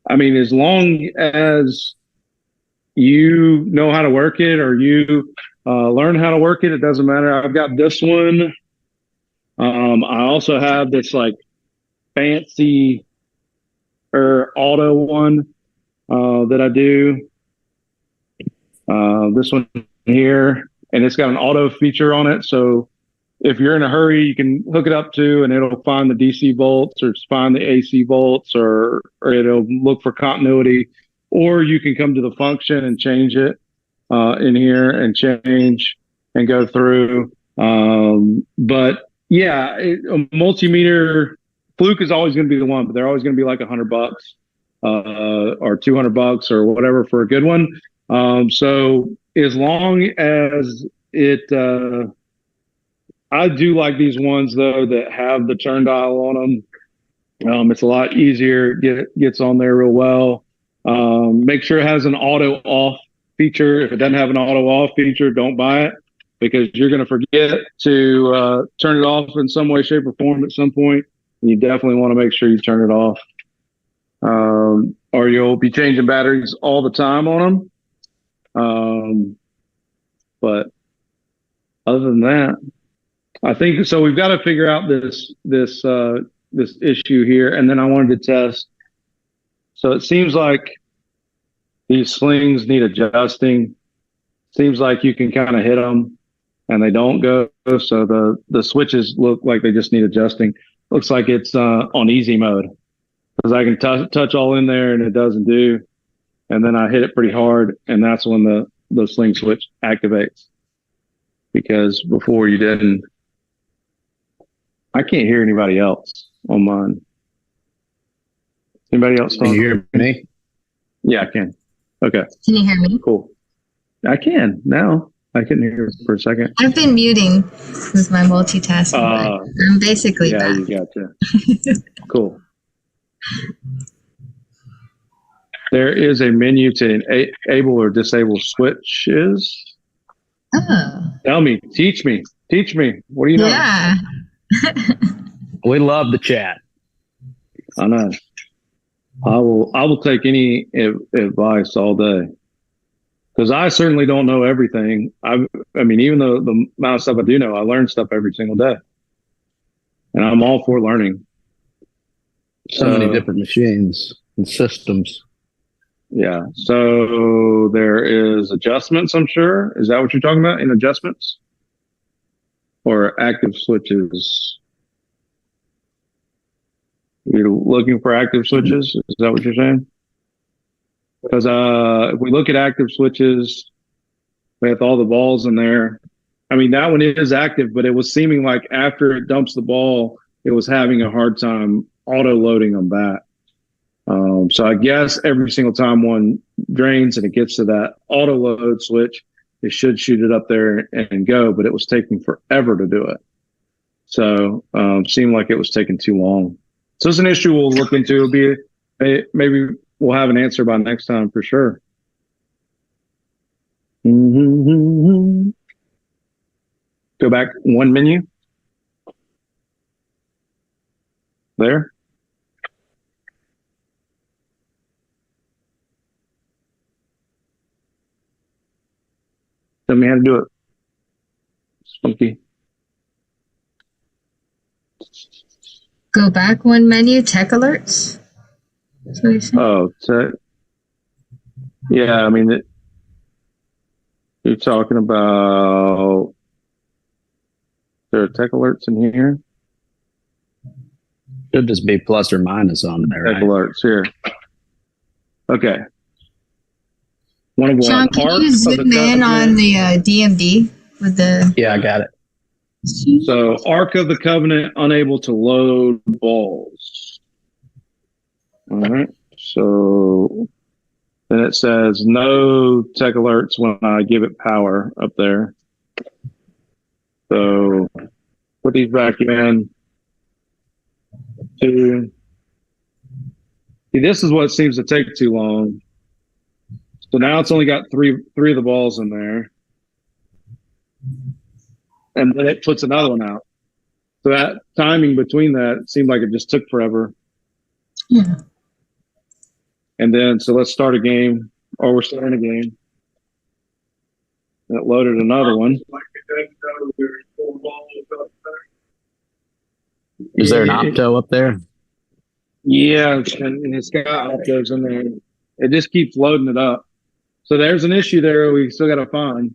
Speaker 2: I mean, as long as you know how to work it or you learn how to work it, it doesn't matter. I've got this one. I also have this like fancy auto one that I do. This one here, and it's got an auto feature on it. So if you're in a hurry, you can hook it up to, and it'll find the DC volts or find the AC volts, or it'll look for continuity, or you can come to the function and change it in here and change and go through. But yeah, a multimeter fluke is always going to be the one, but they're always going to be like $100 or $200 or whatever for a good one. So as long as it, I do like these ones though that have the turn dial on them. It's a lot easier, gets on there real well. Make sure it has an auto off feature. If it doesn't have an auto off feature, don't buy it, because you're going to forget to turn it off in some way, shape, or form at some point. And you definitely want to make sure you turn it off. Or you'll be changing batteries all the time on them. But other than that, I think so. We've got to figure out this issue here, and then I wanted to test. So it seems like these slings need adjusting. Seems like you can kind of hit them, and they don't go. So the switches look like they just need adjusting. Looks like it's on easy mode, because I can touch all in there and it doesn't do. And then I hit it pretty hard, and that's when the sling switch activates. Because before you didn't. I can't hear anybody else on mine. Anybody else?
Speaker 3: Can you hear me?
Speaker 2: Yeah, I can. Okay.
Speaker 1: Can you hear me?
Speaker 2: Cool. I can now. I couldn't hear for a second.
Speaker 1: I've been muting with my multitasking. I'm basically back.
Speaker 2: You gotcha. Cool. There is a menu to enable or disable switches.
Speaker 1: Oh.
Speaker 2: Tell me, teach me. What do you know?
Speaker 1: Yeah.
Speaker 3: We love the chat.
Speaker 2: I know. I will take any advice all day, because I certainly don't know everything. I mean, even though the amount of stuff I do know, I learn stuff every single day, and I'm all for learning.
Speaker 3: So many different machines and systems.
Speaker 2: Yeah. So there is adjustments, I'm sure. Is that what you're talking about in adjustments? Or active switches? You're looking for active switches? Is that what you're saying? Because if we look at active switches with all the balls in there, I mean, that one is active, but it was seeming like after it dumps the ball, it was having a hard time auto loading them back. So I guess every single time one drains and it gets to that auto load switch, it should shoot it up there and go, but it was taking forever to do it. So seemed like it was taking too long. So it's an issue we'll look into. It'll be maybe we'll have an answer by next time for sure. Mm-hmm. Go back one menu. There. Tell me how to do it. Spunky.
Speaker 1: Go back one menu, tech alerts. That's what you're saying?
Speaker 2: Oh, tech. Yeah, I mean, you're talking about, there are tech alerts in here?
Speaker 3: Should just be plus or minus on there.
Speaker 2: Tech alerts here. Okay. One of
Speaker 1: Sean, can you zoom in on the DMD with the...
Speaker 3: Yeah, I got it.
Speaker 2: So, Ark of the Covenant unable to load balls. All right. So, then it says no tech alerts when I give it power up there. So, put these back in. See, this is what seems to take too long. So now it's only got three of the balls in there. And then it puts another one out. So that timing between that seemed like it just took forever.
Speaker 1: Yeah.
Speaker 2: And then, so let's start a game, or we're starting a game. And it loaded another one.
Speaker 3: Is there an opto up there?
Speaker 2: Yeah, and it's got optos in there. It just keeps loading it up. So there's an issue there we still got to find.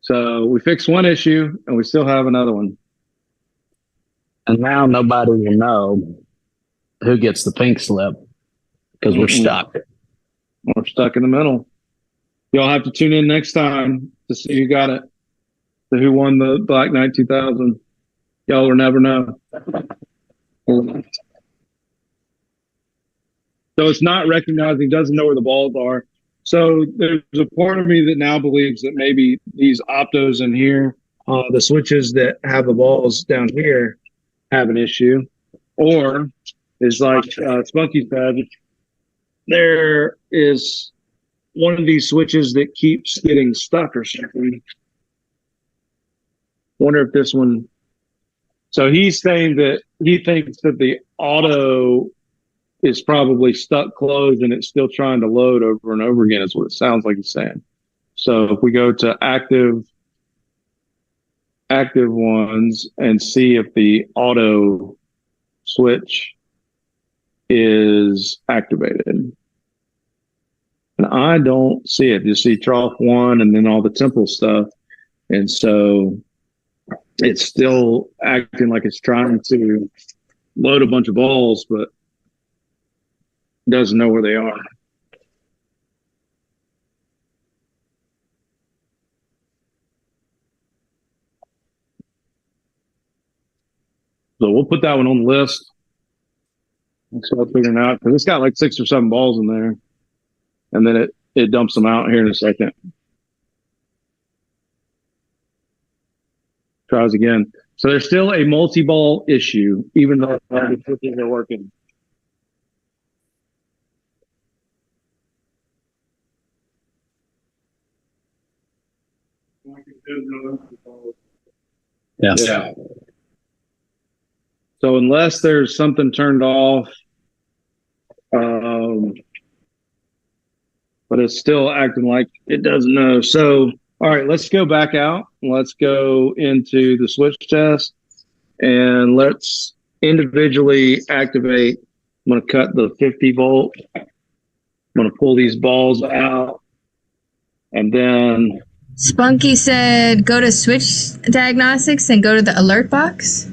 Speaker 2: So we fixed one issue and we still have another one.
Speaker 3: And now nobody will know who gets the pink slip because we're stuck.
Speaker 2: We're stuck in the middle. Y'all have to tune in next time to see who got it. To who won the Black Knight 2000. Y'all will never know. So it's not recognizing, doesn't know where the balls are. So there's a part of me that now believes that maybe these optos in here, the switches that have the balls down here, have an issue. Or is like Spunky said, there is one of these switches that keeps getting stuck or something. Wonder if this one. So he's saying that he thinks that the auto is probably stuck closed and it's still trying to load over and over again is what it sounds like he's saying. So if we go to active ones and see if the auto switch is activated. And I don't see it. You see trough one and then all the temple stuff. And so it's still acting like it's trying to load a bunch of balls, but doesn't know where they are. So we'll put that one on the list and start figuring out, because it's got like 6 or 7 balls in there, and then it dumps them out here in a second. Tries again. So there's still a multi-ball issue, even though the switches are working.
Speaker 3: Yeah.
Speaker 2: So unless there's something turned off, but it's still acting like it doesn't know. So, all right, let's go back out. Let's go into the switch test and let's individually activate. I'm going to cut the 50 volt. I'm going to pull these balls out, and then
Speaker 1: Spunky said go to switch diagnostics and go to the alert box.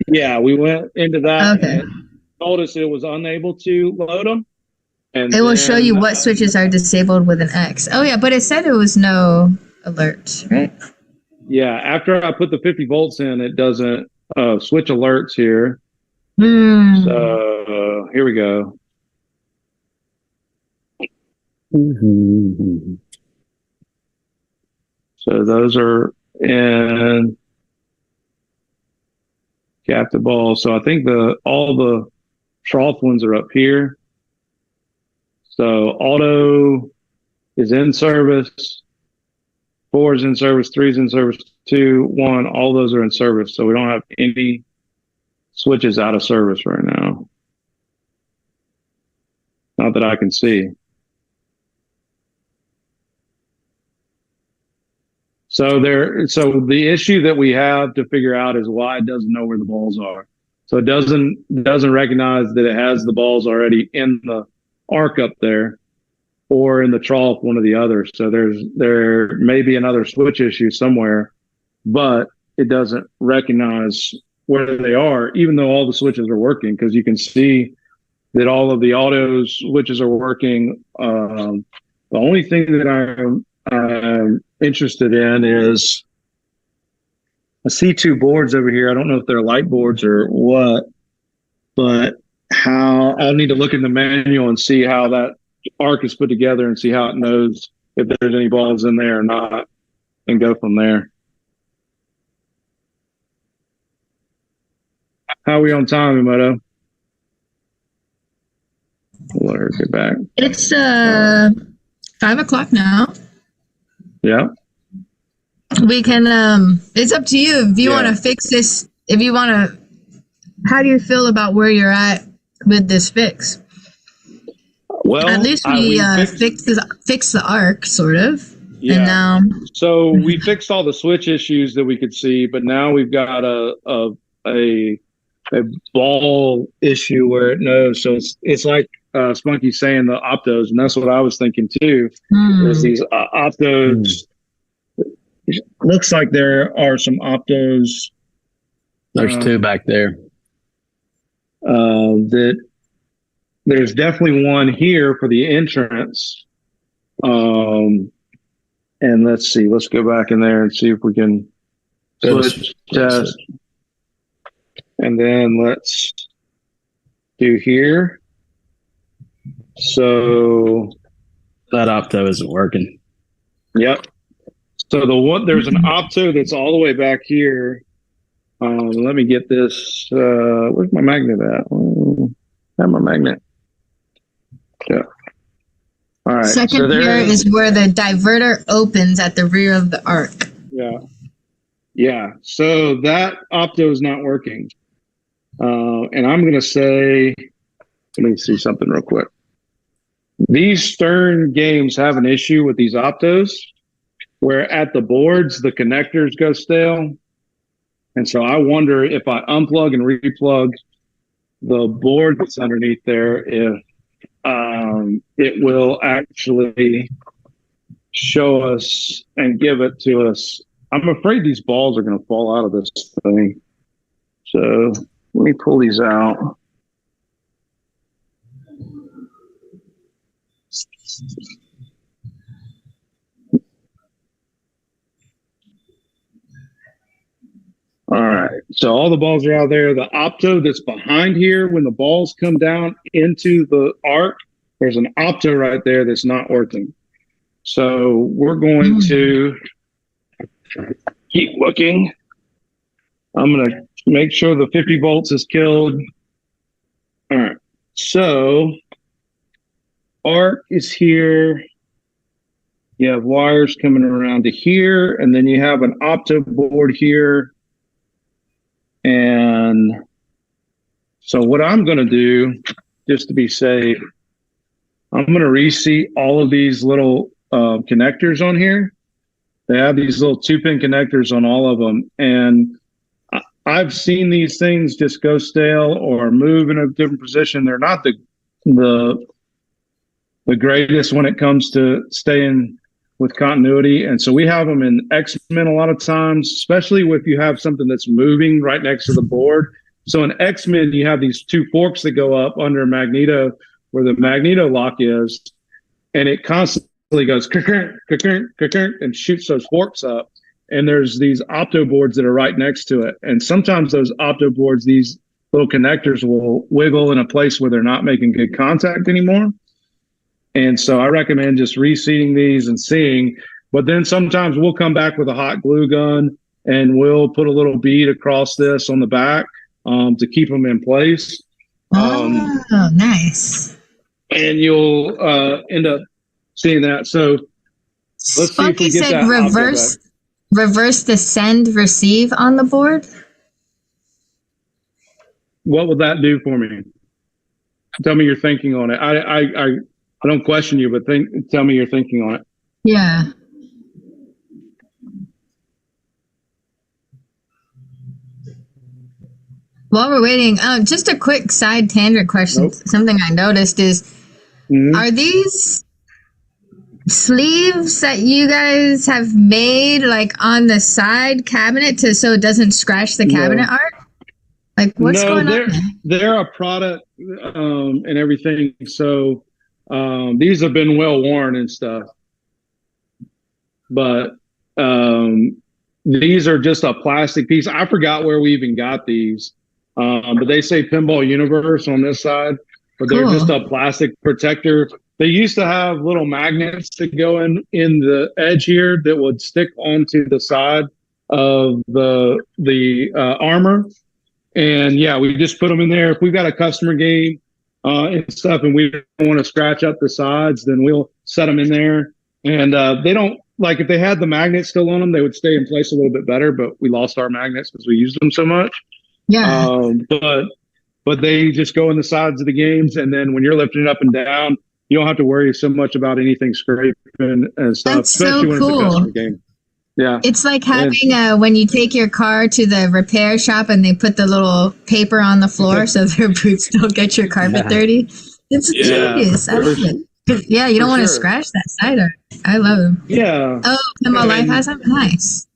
Speaker 2: Yeah, we went into that.
Speaker 1: Okay.
Speaker 2: And told us it was unable to load them. And
Speaker 1: it will show you what switches are disabled with an X. Oh yeah, but it said it was no alert, right?
Speaker 2: Yeah, after I put the 50 volts in, it doesn't switch alerts here. So here we go. So those are in captive balls. So I think all the trough ones are up here. So auto is in service, 4 is in service, 3 is in service, 2, 1, all those are in service. So we don't have any switches out of service right now. Not that I can see. So the issue that we have to figure out is why it doesn't know where the balls are. So it doesn't recognize that it has the balls already in the arc up there or in the trough, one or the other. So there may be another switch issue somewhere, but it doesn't recognize where they are, even though all the switches are working, because you can see that all of the auto switches are working. The only thing that I'm interested in is I see 2 boards over here. I don't know if they're light boards or what, but I'll need to look in the manual and see how that arc is put together and see how it knows if there's any balls in there or not, and go from there. How are we on time, Emoto? We'll let her get back.
Speaker 1: It's 5 o'clock now.
Speaker 2: Yeah.
Speaker 1: We can it's up to you if you want to fix this. If you want to, how do you feel about where you're at with this fix?
Speaker 2: Well,
Speaker 1: at least we fixed the arc, sort of.
Speaker 2: Yeah.
Speaker 1: And now,
Speaker 2: so we fixed all the switch issues that we could see, but now we've got a ball issue where it knows. So it's like Spunky's saying, the optos, and that's what I was thinking too. Is these optos? Looks like there are some optos.
Speaker 3: There's 2 back there.
Speaker 2: That there's definitely one here for the entrance. And let's see. Let's go back in there and see if we can switch test. And then let's do here. So
Speaker 3: that opto isn't working.
Speaker 2: Yep. So there's an opto that's all the way back here. Let me get this. Where's my magnet at? I have my magnet. Yeah. All right.
Speaker 1: Second here is where the diverter opens at the rear of the arc.
Speaker 2: Yeah. Yeah. So that opto is not working. And I'm going to say, let me see something real quick. These Stern games have an issue with these optos where at the boards, the connectors go stale. And so I wonder if I unplug and replug the board that's underneath there, if it will actually show us and give it to us. I'm afraid these balls are going to fall out of this thing. So let me pull these out. All right, so all the balls are out there. The opto that's behind here, when the balls come down into the arc, there's an opto right there that's not working. So we're going to keep looking. I'm going to make sure the 50 volts is killed. All right, so arc is here. You have wires coming around to here, and then you have an opto board here. And so what I'm going to do, just to be safe, I'm going to reseat all of these little connectors on here. They have these little 2-pin connectors on all of them. And I've seen these things just go stale or move in a different position. They're not the greatest when it comes to staying with continuity. And so we have them in X-Men a lot of times, especially if you have something that's moving right next to the board. So in X-Men, you have these 2 forks that go up under magneto where the magneto lock is, and it constantly goes and shoots those forks up. and there's these opto boards that are right next to it. And sometimes those opto boards, these little connectors will wiggle in a place where they're not making good contact anymore. And so I recommend just reseating these and seeing, but then sometimes we'll come back with a hot glue gun and we'll put a little bead across this on the back to keep them in place.
Speaker 1: Oh, nice.
Speaker 2: And you'll end up seeing that. So let's
Speaker 1: Spunky
Speaker 2: see if we get
Speaker 1: said
Speaker 2: that
Speaker 1: reverse the send receive on the board.
Speaker 2: What would that do for me? Tell me your thinking on it. I don't question you, but tell me your thinking on it.
Speaker 1: Yeah. While we're waiting, just a quick side tangent question.
Speaker 2: Nope.
Speaker 1: Something I noticed is, are these sleeves that you guys have made like on the side cabinet so it doesn't scratch the cabinet art? Like what's going on?
Speaker 2: They're a product and everything. So these have been well worn and stuff. But these are just a plastic piece. I forgot where we even got these. But they say Pinball Universe on this side, but they're just a plastic protector. They used to have little magnets that go in the edge here that would stick onto the side of the armor. And yeah, we just put them in there. If we've got a customer game and stuff and we don't want to scratch up the sides, then we'll set them in there. And they don't, like if they had the magnets still on them, they would stay in place a little bit better, but we lost our magnets because we used them so much.
Speaker 1: Yeah.
Speaker 2: But they just go in the sides of the games, and then when you're lifting it up and down, you don't have to worry so much about anything scraping and stuff.
Speaker 1: That's
Speaker 2: especially when
Speaker 1: cool.
Speaker 2: it's a customer game. Yeah.
Speaker 1: It's like having when you take your car to the repair shop and they put the little paper on the floor so their boots don't get your carpet dirty. It's genius. I love it. Yeah, you don't want to scratch that side art. I love them.
Speaker 2: Yeah.
Speaker 1: Oh, Pinball Life has them? Nice.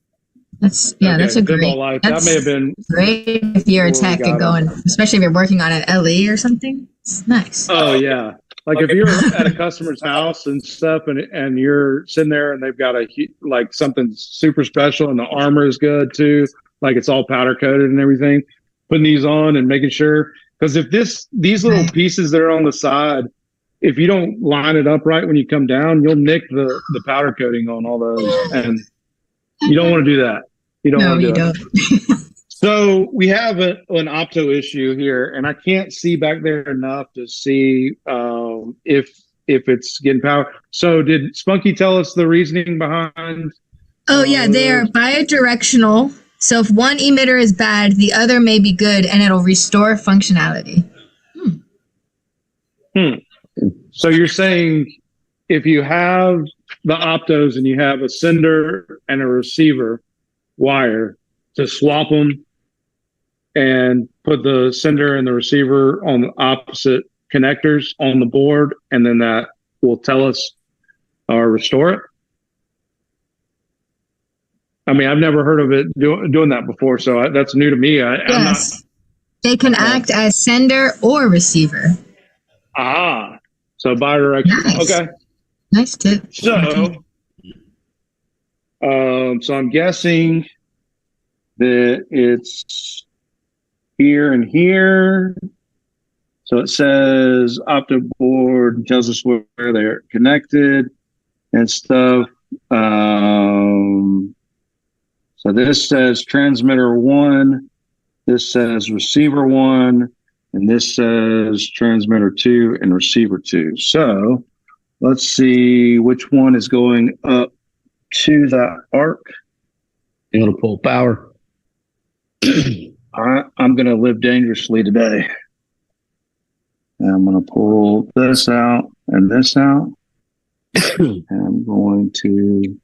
Speaker 1: That's that's a great.
Speaker 2: Life. That may have been
Speaker 1: great if you're a tech and going, especially if you're working on an LE or something. It's nice.
Speaker 2: Oh yeah, like if you're at a customer's house and stuff, and you're sitting there and they've got like something super special and the armor is good too, like it's all powder coated and everything. Putting these on and making sure, because if these little pieces that are on the side, if you don't line it up right when you come down, you'll nick the powder coating on all those, and you don't want to do that. You don't want to do it. So we have an opto issue here, and I can't see back there enough to see if it's getting power. So did Spunky tell us the reasoning behind?
Speaker 1: Oh yeah, they are bidirectional. So if one emitter is bad, the other may be good, and it'll restore functionality.
Speaker 2: So you're saying if you have the optos and you have a sender and a receiver wire, to swap them and put the sender and the receiver on the opposite connectors on the board, and then that will tell us or restore it? I mean, I've never heard of it doing that before, so that's new to me.
Speaker 1: Yes. They can act as sender or receiver.
Speaker 2: So bidirectional.
Speaker 1: Nice.
Speaker 2: Okay.
Speaker 1: Nice tip.
Speaker 2: So I'm guessing that it's here and here. So it says opto board, tells us where they're connected and stuff. So this says transmitter 1, this says receiver 1, and this says transmitter 2 and receiver 2. So let's see which one is going up to that arc.
Speaker 3: You want to pull power?
Speaker 2: I'm going to live dangerously today. I'm going to pull this out and this out. And I'm going to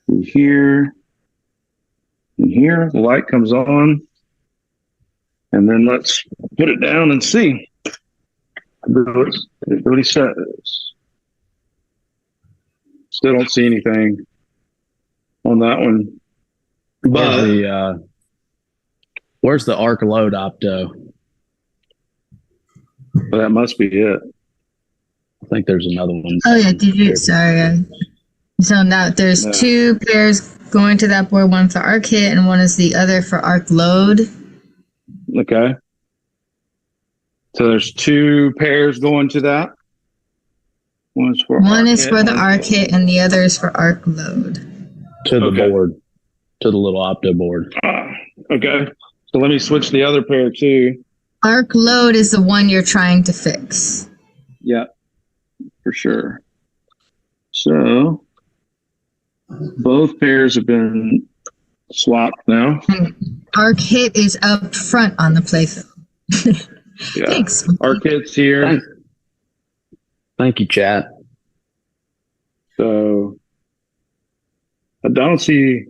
Speaker 2: do here and here. The light comes on. And then let's put it down and see what he says. Still don't see anything on that one. But
Speaker 3: where's the arc load opto?
Speaker 2: Well, that must be it.
Speaker 3: I think there's another one.
Speaker 1: Oh yeah, did you? Sorry. So now there's 2 pairs going to that board. One for arc hit and one is the other for arc load.
Speaker 2: Okay. So there's 2 pairs going to that. One is for
Speaker 1: the arc hit and the other is for arc load.
Speaker 3: To the board. To the little opto board.
Speaker 2: Okay. So let me switch the other pair too.
Speaker 1: Arc load is the one you're trying to fix.
Speaker 2: Yeah, for sure. So both pairs have been swapped now.
Speaker 1: And arc hit is up front on the playfield.
Speaker 2: Yeah.
Speaker 1: Thanks.
Speaker 2: Arc hit's here.
Speaker 3: Thank you, chat.
Speaker 2: So I don't see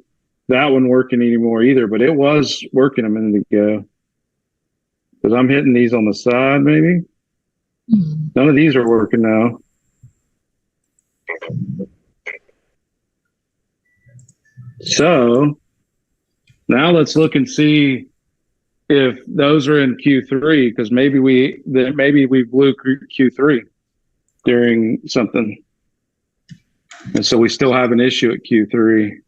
Speaker 2: that one working anymore either, but it was working a minute ago. Because I'm hitting these on the side, maybe. None of these are working now. So now let's look and see if those are in Q3, because maybe we blew Q3 during something, and so we still have an issue at Q3.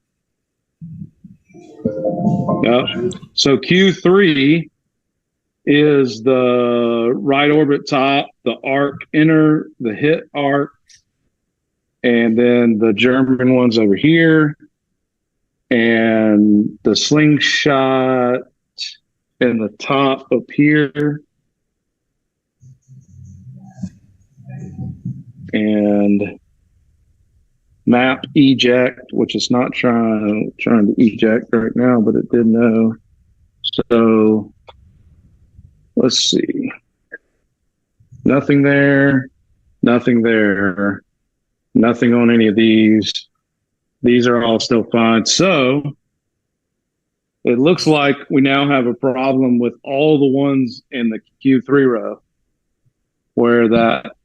Speaker 2: Yep. So Q3 is the right orbit top, the arc inner, the hit arc, and then the German ones over here, and the slingshot in the top up here, and map eject, which is not trying to eject right now, but it did know. So let's see. Nothing there, nothing there, nothing on any of these. These are all still fine. So it looks like we now have a problem with all the ones in the Q3 row where that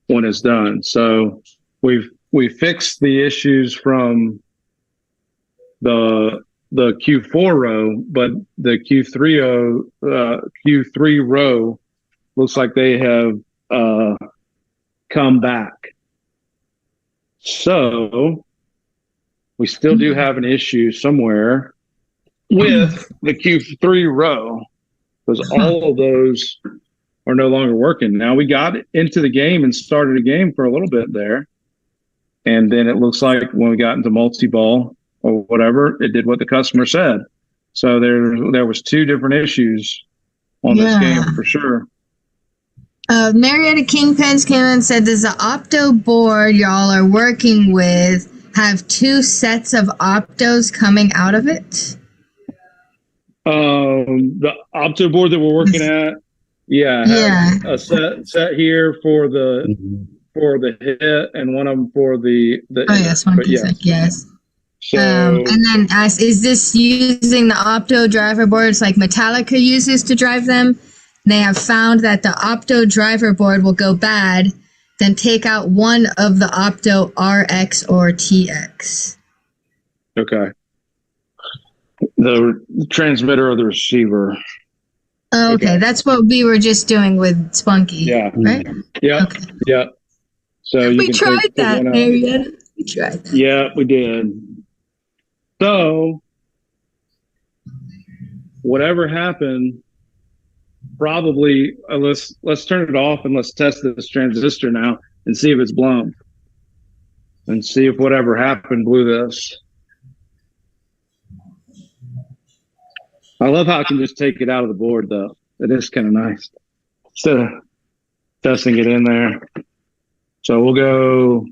Speaker 2: one is done. So we fixed the issues from the Q4 row, but the Q3 row looks like they have come back. So we still do have an issue somewhere with the Q3 row, because all of those are no longer working. Now we got into the game and started a game for a little bit there. And then it looks like when we got into multi-ball or whatever, it did what the customer said. So there was 2 different issues on this game for sure.
Speaker 1: Marietta Kingpins came in and said, does the opto board y'all are working with have 2 sets of optos coming out of it?
Speaker 2: The opto board that we're working at, a set here for the hit, and one of them for the
Speaker 1: yes.
Speaker 2: So,
Speaker 1: and then is this using the opto driver boards like Metallica uses to drive them? They have found that the opto driver board will go bad, then take out one of the opto RX or TX.
Speaker 2: Okay. The transmitter or the receiver.
Speaker 1: Oh, okay. That's what we were just doing with Spunky.
Speaker 2: Yeah.
Speaker 1: Right?
Speaker 2: Yeah. Okay. Yeah. So
Speaker 1: we tried that, Marietta. We tried that.
Speaker 2: Yeah, we did. So whatever happened, probably let's turn it off and let's test this transistor now and see if it's blown, and see if whatever happened blew this. I love how I can just take it out of the board, though. It is kind of nice instead of testing it in there. So we'll go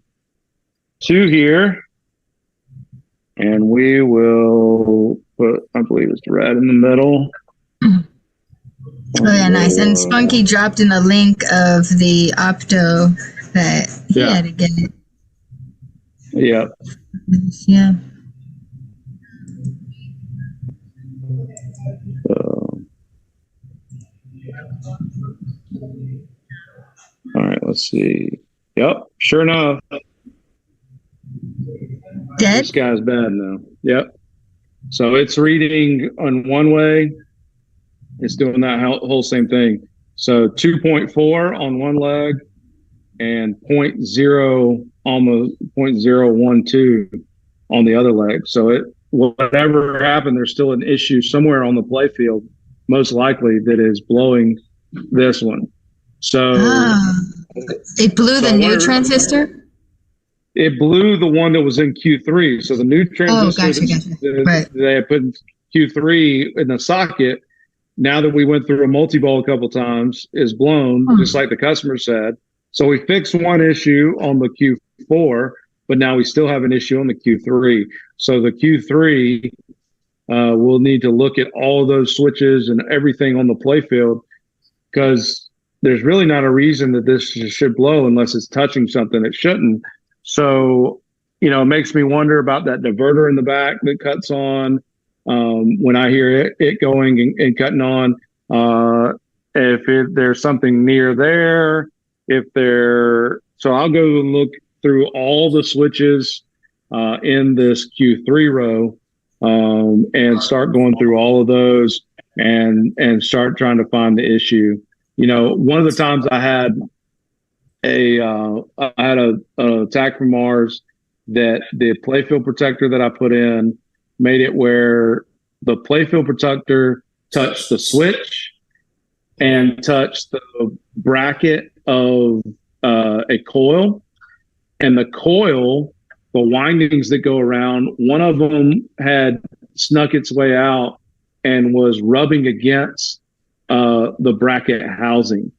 Speaker 2: 2 here, and we will put, I believe it's red in the middle.
Speaker 1: Oh yeah, nice. And Spunky dropped in a link of the opto that he had to get it.
Speaker 2: Yeah.
Speaker 1: Yeah.
Speaker 2: All right, let's see. Yep, sure enough.
Speaker 1: Dead?
Speaker 2: This guy's bad now. Yep. So it's reading on one way. It's doing that whole same thing. So 2.4 on one leg and 0.0, almost 0.012 on the other leg. So whatever happened, there's still an issue somewhere on the play field, most likely, that is blowing this one. So
Speaker 1: it blew the new transistor?
Speaker 2: It blew the one that was in Q3. So the new transistor
Speaker 1: Right.
Speaker 2: they had put in Q3 in the socket, now that we went through a multi-ball a couple times, is blown, just like the customer said. So we fixed one issue on the Q4, but now we still have an issue on the Q3. So the Q3, we'll need to look at all those switches and everything on the play field, because there's really not a reason that this should blow unless it's touching something it shouldn't. So, it makes me wonder about that diverter in the back that cuts on. When I hear it going and cutting on, if there's something near there, so I'll go and look through all the switches in this Q3 row and start going through all of those and start trying to find the issue. One of the times I had an attack from Mars that the playfield protector that I put in made it where the playfield protector touched the switch and touched the bracket of a coil, and the coil, the windings that go around, one of them had snuck its way out and was rubbing against the bracket housing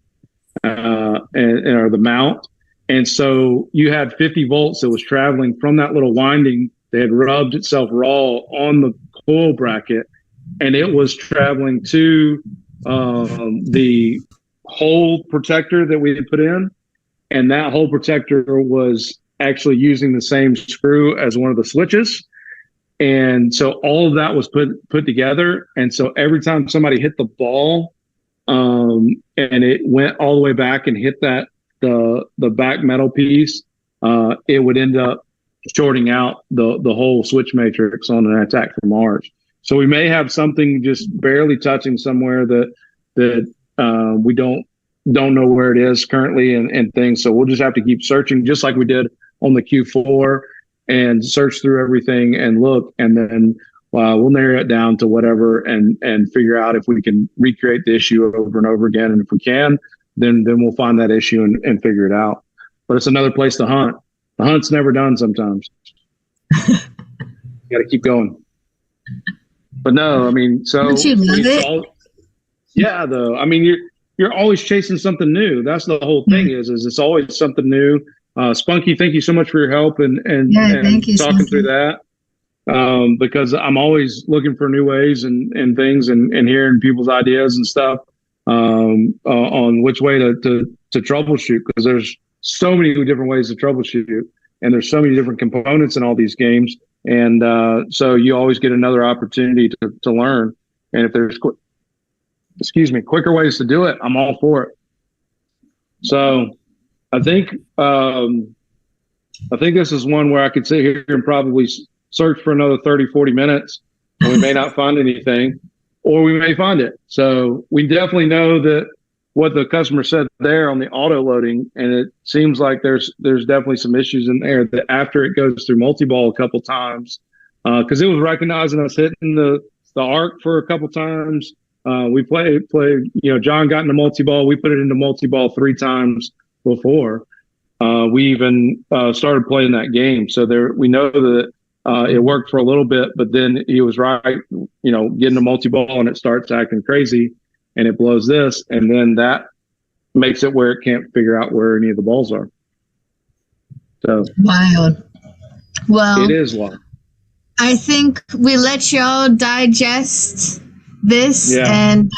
Speaker 2: or the mount. And so you had 50 volts that was traveling from that little winding that had rubbed itself raw on the coil bracket, and it was traveling to the hole protector that we had put in. And that hole protector was actually using the same screw as one of the switches. And so all of that was put together. And so every time somebody hit the ball, and it went all the way back and hit the back metal piece, it would end up shorting out the whole switch matrix on an attack from Mars. So we may have something just barely touching somewhere that we don't know where it is currently and things. So we'll just have to keep searching, just like we did on the Q4, and search through everything and look, and then we'll narrow it down to whatever and figure out if we can recreate the issue over and over again. And if we can, then we'll find that issue and figure it out. But it's another place to hunt. The hunt's never done sometimes. You got to keep going. But no, I mean, so
Speaker 1: don't you love it?
Speaker 2: Yeah, though. I mean, you're always chasing something new. That's the whole thing. Is it's always something new. Spunky, thank you so much for your help and talking through that. Because I'm always looking for new ways and things and hearing people's ideas and stuff on which way to troubleshoot, because there's so many different ways to troubleshoot, and there's so many different components in all these games. And so you always get another opportunity to learn. And if there's quicker ways to do it, I'm all for it. So I think this is one where I could sit here and probably search for another 30, 40 minutes, and we may not find anything, or we may find it. So we definitely know that what the customer said there on the auto loading, and it seems like there's definitely some issues in there that after it goes through multi-ball a couple times, because it was recognizing us hitting the arc for a couple times. We played, John got into multi-ball. We put it into multi-ball 3 times before we even started playing that game. So we know that it worked for a little bit, but then he was right, getting a multi-ball and it starts acting crazy and it blows this. And then that makes it where it can't figure out where any of the balls are. So
Speaker 1: wild. Well,
Speaker 2: it is wild.
Speaker 1: I think we let y'all digest this. Yeah. And,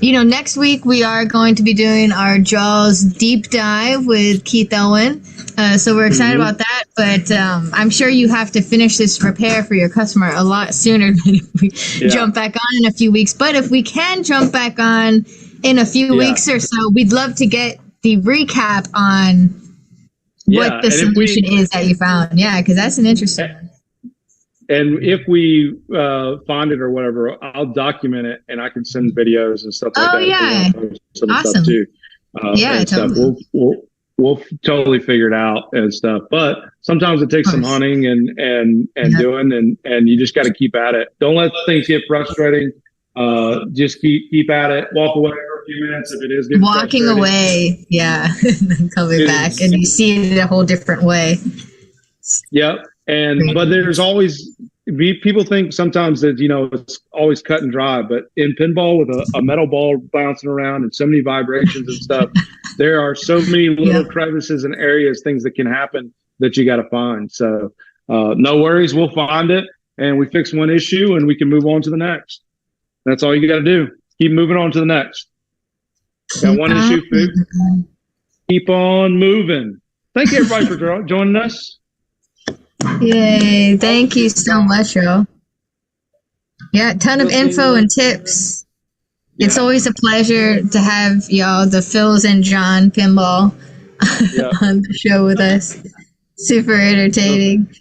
Speaker 1: next week we are going to be doing our Jaws deep dive with Keith Owen. So we're excited about that, but I'm sure you have to finish this repair for your customer a lot sooner than if we jump back on in a few weeks. But if we can jump back on in a few weeks or so, we'd love to get the recap on what the solution is that you found. Yeah, because that's an interesting one.
Speaker 2: And if we find it or whatever, I'll document it and I can send videos and stuff like that. Oh,
Speaker 1: yeah. Awesome.
Speaker 2: Stuff too.
Speaker 1: Totally.
Speaker 2: We'll totally figure it out and stuff. But sometimes it takes some hunting and doing, and you just got to keep at it. Don't let things get frustrating. Just keep at it. Walk away for a few minutes if it is getting
Speaker 1: walking away. Yeah. And then coming back and you see it a whole different way.
Speaker 2: Yep. But there's always, people think sometimes that, it's always cut and dry, but in pinball with a metal ball bouncing around and so many vibrations and stuff, there are so many little crevices and areas, things that can happen that you got to find. So no worries, we'll find it and we fix one issue and we can move on to the next. That's all you got to do. Keep moving on to the next. Got one issue fixed. Keep on moving. Thank you everybody for joining us.
Speaker 1: Yay. Thank you so much, Joe. Yeah, ton of info and tips. It's always a pleasure to have y'all, the Phils and John Pinball, on the show with us. Super entertaining.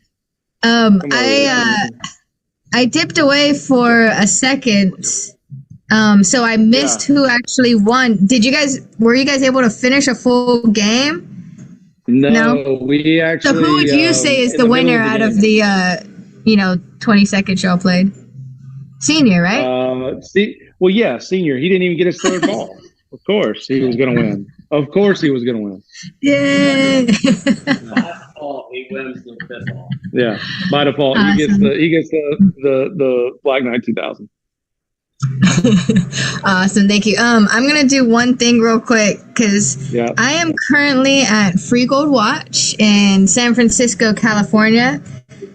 Speaker 1: I dipped away for a second, so I missed who actually won. Were you guys able to finish a full game?
Speaker 2: No, we actually.
Speaker 1: So who would you say is the winner out of the 20-second y'all played? Senior, right?
Speaker 2: Senior. He didn't even get his third ball. Of course, he was going to win. Of course, he was going to win.
Speaker 1: Yay!
Speaker 3: By default, he wins the pinball.
Speaker 2: Yeah, by default, awesome. He gets the Black Knight 2000.
Speaker 1: Awesome, thank you. I'm gonna do one thing real quick because I am currently at Free Gold Watch in San Francisco, California.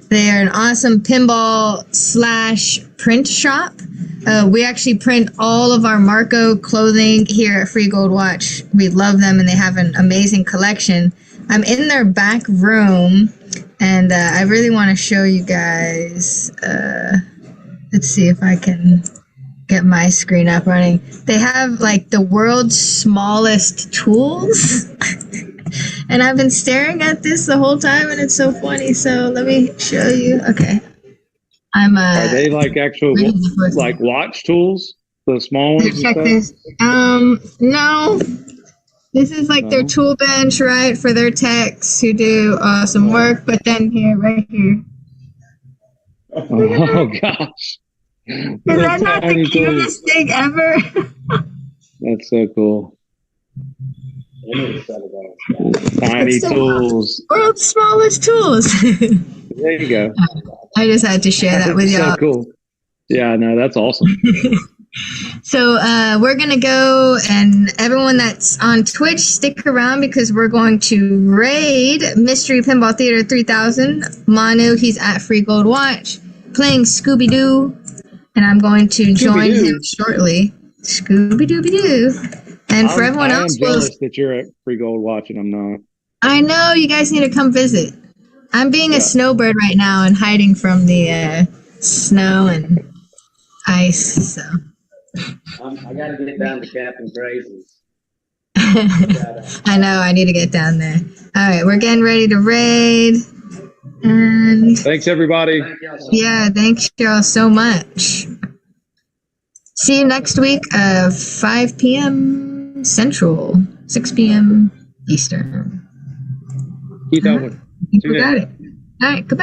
Speaker 1: They are an awesome pinball / print shop. We actually print all of our Marco clothing here at Free Gold Watch. We love them and they have an amazing collection. I'm in their back room and I really want to show you guys. Let's see if I can get my screen up running. They have like the world's smallest tools. And I've been staring at this the whole time and it's so funny. So let me show you. Okay. Are
Speaker 2: they like actual like watch tools? The small ones?
Speaker 1: Check this. No. This is like their tool bench, right? For their techs who do some work. But then right here.
Speaker 2: Oh gosh.
Speaker 1: Is that not the cutest thing ever?
Speaker 2: That's so cool. Tiny tools.
Speaker 1: World's smallest tools.
Speaker 2: There you go.
Speaker 1: I just had to share that with y'all.
Speaker 2: So cool. Yeah, no, that's awesome.
Speaker 1: So we're going to go, and everyone that's on Twitch, stick around because we're going to raid Mystery Pinball Theater 3000. Manu, he's at Free Gold Watch, playing Scooby-Doo, and I'm going to join him shortly. Scooby-Dooby-Doo. And for everyone else,
Speaker 2: I'm jealous that you're at Free Gold Watch and I'm not.
Speaker 1: I know, you guys need to come visit. I'm being a snowbird right now and hiding from the snow and ice, so.
Speaker 3: I got to get down to Captain Crazy's.
Speaker 1: I know, I need to get down there. All right, we're getting ready to raid. And
Speaker 2: thanks, everybody.
Speaker 1: Thanks y'all so much. See you next week, 5 p.m. Central, 6 p.m. Eastern.
Speaker 2: Keep going.
Speaker 1: You got it. All right, goodbye.